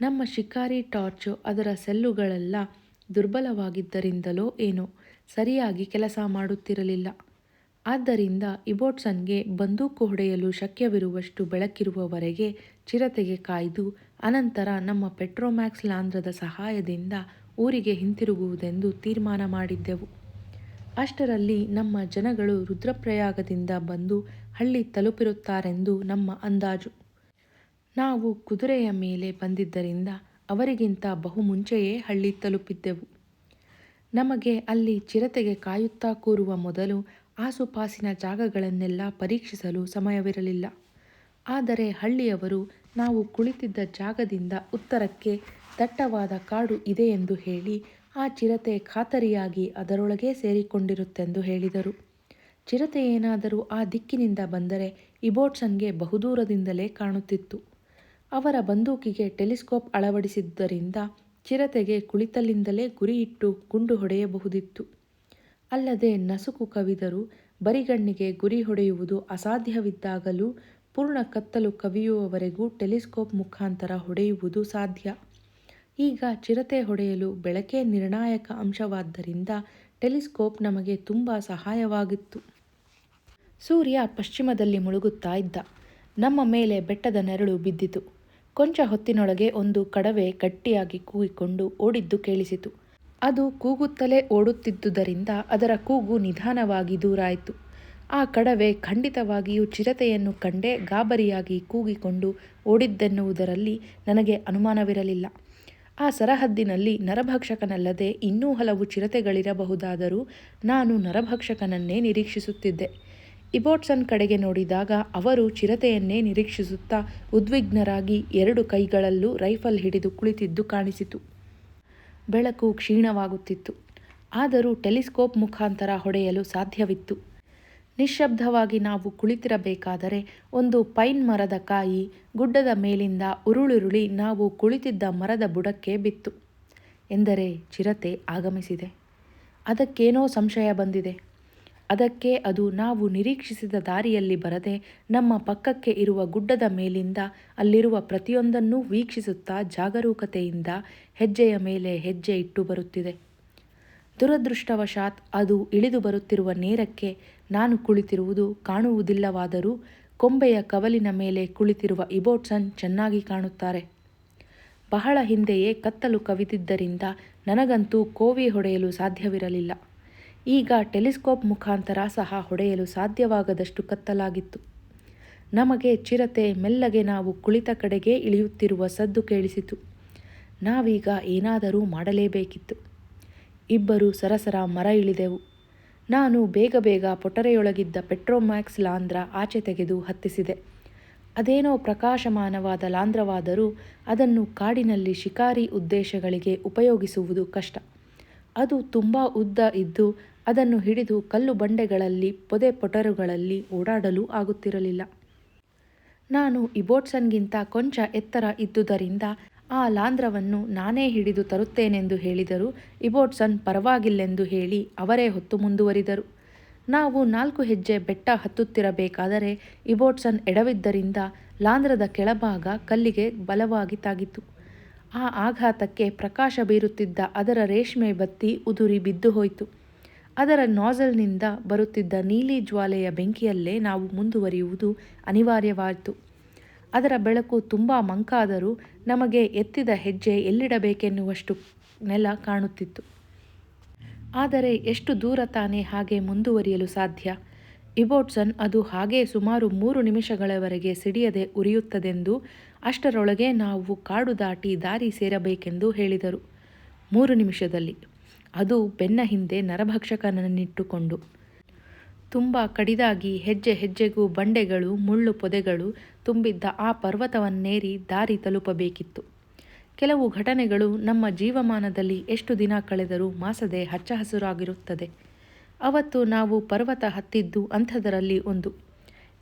ನಮ್ಮ ಶಿಕಾರಿ ಟಾರ್ಚು ಅದರ ಸೆಲ್ಲುಗಳೆಲ್ಲ ದುರ್ಬಲವಾಗಿದ್ದರಿಂದಲೋ ಏನೋ ಸರಿಯಾಗಿ ಕೆಲಸ ಮಾಡುತ್ತಿರಲಿಲ್ಲ. ಆದ್ದರಿಂದ ಇಬೋಟ್ಸನ್ಗೆ ಬಂದೂಕು ಹೊಡೆಯಲು ಶಕ್ಯವಿರುವಷ್ಟು ಬೆಳಕಿರುವವರೆಗೆ ಚಿರತೆಗೆ ಕಾಯ್ದು ಅನಂತರ ನಮ್ಮ ಪೆಟ್ರೋಮ್ಯಾಕ್ಸ್ ಲಾಂದ್ರದ ಸಹಾಯದಿಂದ ಊರಿಗೆ ಹಿಂತಿರುಗುವುದೆಂದು ತೀರ್ಮಾನ ಮಾಡಿದ್ದೆವು. ಅಷ್ಟರಲ್ಲಿ ನಮ್ಮ ಜನಗಳು ರುದ್ರಪ್ರಯಾಗದಿಂದ ಬಂದು ಹಳ್ಳಿ ತಲುಪಿರುತ್ತಾರೆಂದು ನಮ್ಮ ಅಂದಾಜು. ನಾವು ಕುದುರೆಯ ಮೇಲೆ ಬಂದಿದ್ದರಿಂದ ಅವರಿಗಿಂತ ಬಹು ಮುಂಚೆಯೇ ಹಳ್ಳಿ ತಲುಪಿದ್ದೆವು. ನಮಗೆ ಅಲ್ಲಿ ಚಿರತೆಗೆ ಕಾಯುತ್ತಾ ಕೂರುವ ಮೊದಲು ಆಸುಪಾಸಿನ ಜಾಗಗಳನ್ನೆಲ್ಲ ಪರೀಕ್ಷಿಸಲು ಸಮಯವಿರಲಿಲ್ಲ. ಆದರೆ ಹಳ್ಳಿಯವರು ನಾವು ಕುಳಿತಿದ್ದ ಜಾಗದಿಂದ ಉತ್ತರಕ್ಕೆ ದಟ್ಟವಾದ ಕಾಡು ಇದೆಯೆಂದು ಹೇಳಿ ಆ ಚಿರತೆ ಖಾತರಿಯಾಗಿ ಅದರೊಳಗೆ ಸೇರಿಕೊಂಡಿರುತ್ತೆಂದು ಹೇಳಿದರು. ಚಿರತೆ ಏನಾದರೂ ಆ ದಿಕ್ಕಿನಿಂದ ಬಂದರೆ ಇಬೋಟ್ಸನ್ಗೆ ಬಹುದೂರದಿಂದಲೇ ಕಾಣುತ್ತಿತ್ತು. ಅವರ ಬಂದೂಕಿಗೆ ಟೆಲಿಸ್ಕೋಪ್ ಅಳವಡಿಸಿದ್ದರಿಂದ ಚಿರತೆಗೆ ಕುಳಿತಲ್ಲಿಂದಲೇ ಗುರಿಯಿಟ್ಟು ಗುಂಡು ಹೊಡೆಯಬಹುದಿತ್ತು. ಅಲ್ಲದೆ ನಸುಕು ಕವಿದರೂ ಬರಿಗಣ್ಣಿಗೆ ಗುರಿ ಹೊಡೆಯುವುದು ಅಸಾಧ್ಯವಿದ್ದಾಗಲೂ ಪೂರ್ಣ ಕತ್ತಲು ಕವಿಯುವವರೆಗೂ ಟೆಲಿಸ್ಕೋಪ್ ಮುಖಾಂತರ ಹೊಡೆಯುವುದು ಸಾಧ್ಯ. ಈಗ ಚಿರತೆ ಹೊಡೆಯಲು ಬೆಳಕೇ ನಿರ್ಣಾಯಕ ಅಂಶವಾದ್ದರಿಂದ ಟೆಲಿಸ್ಕೋಪ್ ನಮಗೆ ತುಂಬ ಸಹಾಯವಾಗಿತ್ತು. ಸೂರ್ಯ ಪಶ್ಚಿಮದಲ್ಲಿ ಮುಳುಗುತ್ತಾ ಇದ್ದ. ನಮ್ಮ ಮೇಲೆ ಬೆಟ್ಟದ ನೆರಳು ಬಿದ್ದಿತು. ಕೊಂಚ ಹೊತ್ತಿನೊಳಗೆ ಒಂದು ಕಡವೆ ಗಟ್ಟಿಯಾಗಿ ಕೂಗಿಕೊಂಡು ಓಡಿದ್ದು ಕೇಳಿಸಿತು. ಅದು ಕೂಗುತ್ತಲೇ ಓಡುತ್ತಿದ್ದುದರಿಂದ ಅದರ ಕೂಗು ನಿಧಾನವಾಗಿ ದೂರಾಯಿತು. ಆ ಕಡವೆ ಖಂಡಿತವಾಗಿಯೂ ಚಿರತೆಯನ್ನು ಕಂಡೇ ಗಾಬರಿಯಾಗಿ ಕೂಗಿಕೊಂಡು ಓಡಿದ್ದೆನ್ನುವುದರಲ್ಲಿ ನನಗೆ ಅನುಮಾನವಿರಲಿಲ್ಲ. ಆ ಸರಹದ್ದಿನಲ್ಲಿ ನರಭಕ್ಷಕನಲ್ಲದೆ ಇನ್ನೂ ಹಲವು ಚಿರತೆಗಳಿರಬಹುದಾದರೂ ನಾನು ನರಭಕ್ಷಕನನ್ನೇ ನಿರೀಕ್ಷಿಸುತ್ತಿದ್ದೆ. ಇಬೋಟ್ಸನ್ ಕಡೆಗೆ ನೋಡಿದಾಗ ಅವರು ಚಿರತೆಯನ್ನೇ ನಿರೀಕ್ಷಿಸುತ್ತಾ ಉದ್ವಿಗ್ನರಾಗಿ 2 ಕೈಗಳಲ್ಲೂ ರೈಫಲ್ ಹಿಡಿದು ಕುಳಿತಿದ್ದು ಕಾಣಿಸಿತು. ಬೆಳಕು ಕ್ಷೀಣವಾಗುತ್ತಿತ್ತು. ಆದರೂ ಟೆಲಿಸ್ಕೋಪ್ ಮುಖಾಂತರ ಹೊಡೆಯಲು ಸಾಧ್ಯವಿತ್ತು. ನಿಶ್ಶಬ್ದವಾಗಿ ನಾವು ಕುಳಿತಿರಬೇಕಾದರೆ ಒಂದು ಪೈನ್ ಮರದ ಕಾಯಿ ಗುಡ್ಡದ ಮೇಲಿಂದ ಉರುಳುರುಳಿ ನಾವು ಕುಳಿತಿದ್ದ ಮರದ ಬುಡಕ್ಕೆ ಬಿತ್ತು. ಎಂದರೆ ಚಿರತೆ ಆಗಮಿಸಿದೆ. ಅದಕ್ಕೇನೋ ಸಂಶಯ ಬಂದಿದೆ. ಅದಕ್ಕೆ ಅದು ನಾವು ನಿರೀಕ್ಷಿಸಿದ ದಾರಿಯಲ್ಲಿ ಬರದೆ ನಮ್ಮ ಪಕ್ಕಕ್ಕೆ ಇರುವ ಗುಡ್ಡದ ಮೇಲಿಂದ ಅಲ್ಲಿರುವ ಪ್ರತಿಯೊಂದನ್ನೂ ವೀಕ್ಷಿಸುತ್ತಾ ಜಾಗರೂಕತೆಯಿಂದ ಹೆಜ್ಜೆಯ ಮೇಲೆ ಹೆಜ್ಜೆ ಇಟ್ಟು ಬರುತ್ತಿದೆ. ದುರದೃಷ್ಟವಶಾತ್ ಅದು ಇಳಿದು ಬರುತ್ತಿರುವ ನೇರಕ್ಕೆ ನಾನು ಕುಳಿತಿರುವುದು ಕಾಣುವುದಿಲ್ಲವಾದರೂ ಕೊಂಬೆಯ ಕವಲಿನ ಮೇಲೆ ಕುಳಿತಿರುವ ಇಬೋಟ್ಸನ್ ಚೆನ್ನಾಗಿ ಕಾಣುತ್ತಾರೆ. ಬಹಳ ಹಿಂದೆಯೇ ಕತ್ತಲು ಕವಿದಿದ್ದರಿಂದ ನನಗಂತೂ ಕೋವಿ ಹೊಡೆಯಲು ಸಾಧ್ಯವಿರಲಿಲ್ಲ. ಈಗ ಟೆಲಿಸ್ಕೋಪ್ ಮುಖಾಂತರ ಸಹ ಹೊಡೆಯಲು ಸಾಧ್ಯವಾಗದಷ್ಟು ಕತ್ತಲಾಗಿತ್ತು. ನಮಗೆ ಚಿರತೆ ಮೆಲ್ಲಗೆ ನಾವು ಕುಳಿತ ಕಡೆಗೆ ಇಳಿಯುತ್ತಿರುವ ಸದ್ದು ಕೇಳಿಸಿತು. ನಾವೀಗ ಏನಾದರೂ ಮಾಡಲೇಬೇಕಿತ್ತು. ಇಬ್ಬರು ಸರಸರ ಮರ ಇಳಿದೆವು. ನಾನು ಬೇಗ ಬೇಗ ಪೊಟರೆಯೊಳಗಿದ್ದ ಪೆಟ್ರೋಮ್ಯಾಕ್ಸ್ ಲಾಂದ್ರ ಆಚೆ ತೆಗೆದು ಹತ್ತಿಸಿದೆ. ಅದೇನೋ ಪ್ರಕಾಶಮಾನವಾದ ಲಾಂದ್ರವಾದರೂ ಅದನ್ನು ಕಾಡಿನಲ್ಲಿ ಶಿಕಾರಿ ಉದ್ದೇಶಗಳಿಗೆ ಉಪಯೋಗಿಸುವುದು ಕಷ್ಟ. ಅದು ತುಂಬ ಉದ್ದ ಇದ್ದು ಅದನ್ನು ಹಿಡಿದು ಕಲ್ಲು ಬಂಡೆಗಳಲ್ಲಿ ಪೊದೆ ಪೊಟರುಗಳಲ್ಲಿ ಓಡಾಡಲು ಆಗುತ್ತಿರಲಿಲ್ಲ. ನಾನು ಇಬೋಟ್ಸನ್ಗಿಂತ ಕೊಂಚ ಎತ್ತರ ಇದ್ದುದರಿಂದ ಆ ಲಾಂದ್ರವನ್ನು ನಾನೇ ಹಿಡಿದು ತರುತ್ತೇನೆಂದು ಹೇಳಿದರು. ಇಬೋಟ್ಸನ್ ಪರವಾಗಿಲ್ಲೆಂದು ಹೇಳಿ ಅವರೇ ಹೊತ್ತು ಮುಂದುವರಿದರು. ನಾವು 4 ಹೆಜ್ಜೆ ಬೆಟ್ಟ ಹತ್ತುತ್ತಿರಬೇಕಾದರೆ ಇಬೋಟ್ಸನ್ ಎಡವಿದ್ದರಿಂದ ಲಾಂದ್ರದ ಕೆಳಭಾಗ ಕಲ್ಲಿಗೆ ಬಲವಾಗಿ ತಾಗಿತು. ಆ ಆಘಾತಕ್ಕೆ ಪ್ರಕಾಶ ಬೀರುತ್ತಿದ್ದ ಅದರ ರೇಷ್ಮೆ ಬತ್ತಿ ಉದುರಿ ಬಿದ್ದು ಹೋಯಿತು. ಅದರ ನಾಝಲ್ನಿಂದ ಬರುತ್ತಿದ್ದ ನೀಲಿ ಜ್ವಾಲೆಯ ಬೆಂಕಿಯಲ್ಲೇ ನಾವು ಮುಂದುವರಿಯುವುದು ಅನಿವಾರ್ಯವಾಯಿತು. ಅದರ ಬೆಳಕು ತುಂಬ ಮಂಕಾದರೂ ನಮಗೆ ಎತ್ತಿದ ಹೆಜ್ಜೆ ಎಲ್ಲಿಡಬೇಕೆನ್ನುವಷ್ಟು ನೆಲ ಕಾಣುತ್ತಿತ್ತು. ಆದರೆ ಎಷ್ಟು ದೂರ ತಾನೇ ಹಾಗೆ ಮುಂದುವರಿಯಲು ಸಾಧ್ಯ? ಇಬೋಟ್ಸನ್ ಅದು ಹಾಗೇ ಸುಮಾರು 3 ನಿಮಿಷಗಳವರೆಗೆ ಸಿಡಿಯದೆ ಉರಿಯುತ್ತದೆಂದು, ಅಷ್ಟರೊಳಗೆ ನಾವು ಕಾಡು ದಾಟಿ ದಾರಿ ಸೇರಬೇಕೆಂದು ಹೇಳಿದರು. 3 ನಿಮಿಷದಲ್ಲಿ, ಅದು ಬೆನ್ನ ಹಿಂದೆ ನರಭಕ್ಷಕನನ್ನಿಟ್ಟುಕೊಂಡು. ತುಂಬ ಕಡಿದಾಗಿ ಹೆಜ್ಜೆ ಹೆಜ್ಜೆಗೂ ಬಂಡೆಗಳು ಮುಳ್ಳು ಪೊದೆಗಳು ತುಂಬಿದ್ದ ಆ ಪರ್ವತವನ್ನೇರಿ ದಾರಿ ತಲುಪಬೇಕಿತ್ತು. ಕೆಲವು ಘಟನೆಗಳು ನಮ್ಮ ಜೀವಮಾನದಲ್ಲಿ ಎಷ್ಟು ದಿನ ಕಳೆದರೂ ಮಾಸದೆ ಹಚ್ಚ ಹಸುರಾಗಿರುತ್ತದೆ. ಅವತ್ತು ನಾವು ಪರ್ವತ ಹತ್ತಿದ್ದು ಅಂಥದರಲ್ಲಿ ಒಂದು.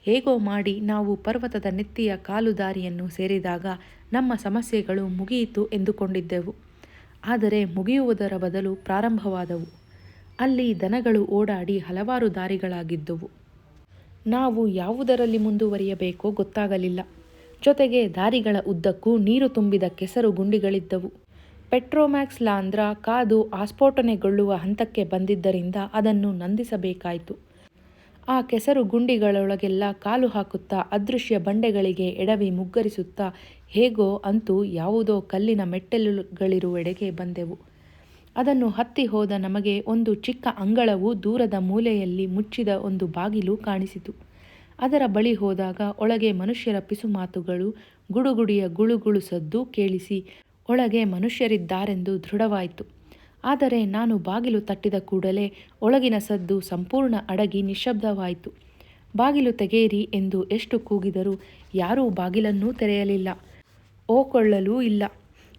ಹೇಗೋ ಮಾಡಿ ನಾವು ಪರ್ವತದ ನೆತ್ತಿಯ ಕಾಲು ದಾರಿಯನ್ನು ಸೇರಿದಾಗ ನಮ್ಮ ಸಮಸ್ಯೆಗಳು ಮುಗಿಯಿತು ಎಂದುಕೊಂಡಿದ್ದೆವು. ಆದರೆ ಮುಗಿಯುವುದರ ಬದಲು ಪ್ರಾರಂಭವಾದವು. ಅಲ್ಲಿ ದನಗಳು ಓಡಾಡಿ ಹಲವಾರು ದಾರಿಗಳಾಗಿದ್ದುವು. ನಾವು ಯಾವುದರಲ್ಲಿ ಮುಂದುವರಿಯಬೇಕೋ ಗೊತ್ತಾಗಲಿಲ್ಲ. ಜೊತೆಗೆ ದಾರಿಗಳ ಉದ್ದಕ್ಕೂ ನೀರು ತುಂಬಿದ ಕೆಸರು ಗುಂಡಿಗಳಿದ್ದವು. ಪೆಟ್ರೋಮ್ಯಾಕ್ಸ್ ಲಾಂದ್ರ ಕಾದು ಆಸ್ಫೋಟನೆಗೊಳ್ಳುವ ಹಂತಕ್ಕೆ ಬಂದಿದ್ದರಿಂದ ಅದನ್ನು ನಂದಿಸಬೇಕಾಯಿತು. ಆ ಕೆಸರು ಗುಂಡಿಗಳೊಳಗೆಲ್ಲ ಕಾಲು ಹಾಕುತ್ತಾ ಅದೃಶ್ಯ ಬಂಡೆಗಳಿಗೆ ಎಡವಿ ಮುಗ್ಗರಿಸುತ್ತಾ ಹೇಗೋ ಅಂತೂ ಯಾವುದೋ ಕಲ್ಲಿನ ಮೆಟ್ಟಲುಗಳಿರುವೆಡೆಗೆ ಬಂದೆವು. ಅದನ್ನು ಹತ್ತಿ ಹೋದ ನಮಗೆ ಒಂದು ಚಿಕ್ಕ ಅಂಗಳವು ದೂರದ ಮೂಲೆಯಲ್ಲಿ ಮುಚ್ಚಿದ ಒಂದು ಬಾಗಿಲು ಕಾಣಿಸಿತು. ಅದರ ಬಳಿ ಹೋದಾಗ ಒಳಗೆ ಮನುಷ್ಯರ ಪಿಸುಮಾತುಗಳು, ಗುಡುಗುಡಿಯ ಗುಳುಗುಳು ಸದ್ದು ಕೇಳಿಸಿ ಒಳಗೆ ಮನುಷ್ಯರಿದ್ದಾರೆಂದು ದೃಢವಾಯಿತು. ಆದರೆ ನಾನು ಬಾಗಿಲು ತಟ್ಟಿದ ಕೂಡಲೇ ಒಳಗಿನ ಸದ್ದು ಸಂಪೂರ್ಣ ಅಡಗಿ ನಿಶ್ಶಬ್ದವಾಯಿತು. ಬಾಗಿಲು ತೆಗೆಯಿರಿ ಎಂದು ಎಷ್ಟು ಕೂಗಿದರೂ ಯಾರೂ ಬಾಗಿಲನ್ನೂ ತೆರೆಯಲಿಲ್ಲ, ಓಕೊಳ್ಳಲೂ ಇಲ್ಲ.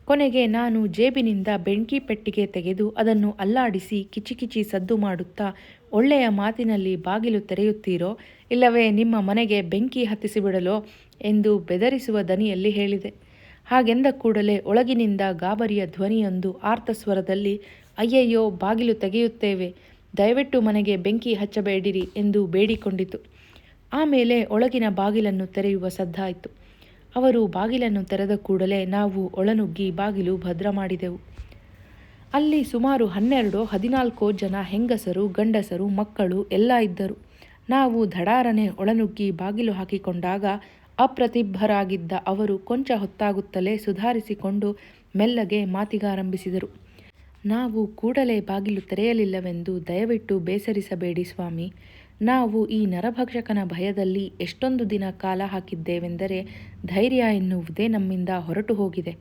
ಕೊನೆಗೆ ನಾನು ಜೇಬಿನಿಂದ ಬೆಂಕಿ ಪೆಟ್ಟಿಗೆ ತೆಗೆದು ಅದನ್ನು ಅಲ್ಲಾಡಿಸಿ ಕಿಚಿಕಿಚಿ ಸದ್ದು ಮಾಡುತ್ತಾ, ಒಳ್ಳೆಯ ಮಾತಿನಲ್ಲಿ ಬಾಗಿಲು ತೆರೆಯುತ್ತೀರೋ ಇಲ್ಲವೇ ನಿಮ್ಮ ಮನೆಗೆ ಬೆಂಕಿ ಹತ್ತಿಸಿಬಿಡಲೋ ಎಂದು ಬೆದರಿಸುವ ದನಿಯಲ್ಲಿ ಹೇಳಿದೆ. ಹಾಗೆಂದ ಕೂಡಲೇ ಒಳಗಿನಿಂದ ಗಾಬರಿಯ ಧ್ವನಿಯೊಂದು ಆರ್ತಸ್ವರದಲ್ಲಿ, ಅಯ್ಯಯ್ಯೋ, ಬಾಗಿಲು ತೆಗೆಯುತ್ತೇವೆ, ದಯವಿಟ್ಟು ಮನೆಗೆ ಬೆಂಕಿ ಹಚ್ಚಬೇಡಿರಿ ಎಂದು ಬೇಡಿಕೊಂಡಿತು. ಆಮೇಲೆ ಒಳಗಿನ ಬಾಗಿಲನ್ನು ತೆರೆಯುವ ಸದ್ದಾಯಿತು. ಅವರು ಬಾಗಿಲನ್ನು ತೆರೆದ ಕೂಡಲೇ ನಾವು ಒಳನುಗ್ಗಿ ಬಾಗಿಲು ಭದ್ರ ಮಾಡಿದೆವು. ಅಲ್ಲಿ ಸುಮಾರು 12-14 ಜನ ಹೆಂಗಸರು, ಗಂಡಸರು, ಮಕ್ಕಳು ಎಲ್ಲ ಇದ್ದರು. ನಾವು ಧಡಾರನೆ ಒಳನುಗ್ಗಿ ಬಾಗಿಲು ಹಾಕಿಕೊಂಡಾಗ ಅಪ್ರತಿಭರಾಗಿದ್ದ ಅವರು ಕೊಂಚ ಹೊತ್ತಾಗುತ್ತಲೇ ಸುಧಾರಿಸಿಕೊಂಡು ಮೆಲ್ಲಗೆ ಮಾತಿಗಾರಂಭಿಸಿದರು. ನಾವು ಕೂಡಲೇ ಬಾಗಿಲು ತೆರೆಯಲಿಲ್ಲವೆಂದು ದಯವಿಟ್ಟು ಬೇಸರಿಸಬೇಡಿ ಸ್ವಾಮಿ. ನಾವು ಈ ನರಭಕ್ಷಕನ ಭಯದಲ್ಲಿ ಎಷ್ಟೊಂದು ದಿನ ಕಾಲ ಹಾಕಿದ್ದೇವೆಂದರೆ ಧೈರ್ಯ ಎನ್ನುವುದೇ ನಮ್ಮಿಂದ ಹೊರಟು ಹೋಗಿದೆ.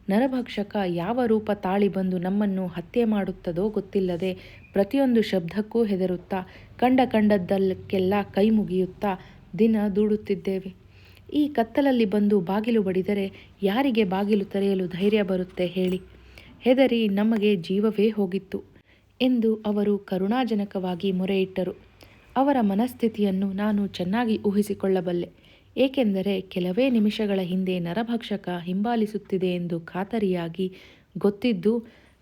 ನರಭಕ್ಷಕ ಯಾವ ರೂಪ ತಾಳಿ ಬಂದು ನಮ್ಮನ್ನು ಹತ್ಯೆ ಮಾಡುತ್ತದೋ ಗೊತ್ತಿಲ್ಲದೆ ಪ್ರತಿಯೊಂದು ಶಬ್ದಕ್ಕೂ ಹೆದರುತ್ತಾ ಕಂಡದ್ದಕ್ಕೆಲ್ಲ ಕೈ ಮುಗಿಯುತ್ತಾ ದಿನ ದೂಡುತ್ತಿದ್ದೇವೆ. ಈ ಕತ್ತಲಲ್ಲಿ ಬಂದು ಬಾಗಿಲು ಬಡಿದರೆ ಯಾರಿಗೆ ಬಾಗಿಲು ತೆರೆಯಲು ಧೈರ್ಯ ಬರುತ್ತೆ ಹೇಳಿ? ಹೆದರಿ ನಮಗೆ ಜೀವವೇ ಹೋಗಿತ್ತು ಎಂದು ಅವರು ಕರುಣಾಜನಕವಾಗಿ ಮೊರೆಯಿಟ್ಟರು. ಅವರ ಮನಸ್ಥಿತಿಯನ್ನು ನಾನು ಚೆನ್ನಾಗಿ ಊಹಿಸಿಕೊಳ್ಳಬಲ್ಲೆ. ಏಕೆಂದರೆ ಕೆಲವೇ ನಿಮಿಷಗಳ ಹಿಂದೆ ನರಭಕ್ಷಕ ಹಿಂಬಾಲಿಸುತ್ತಿದೆ ಎಂದು ಖಾತರಿಯಾಗಿ ಗೊತ್ತಿದ್ದು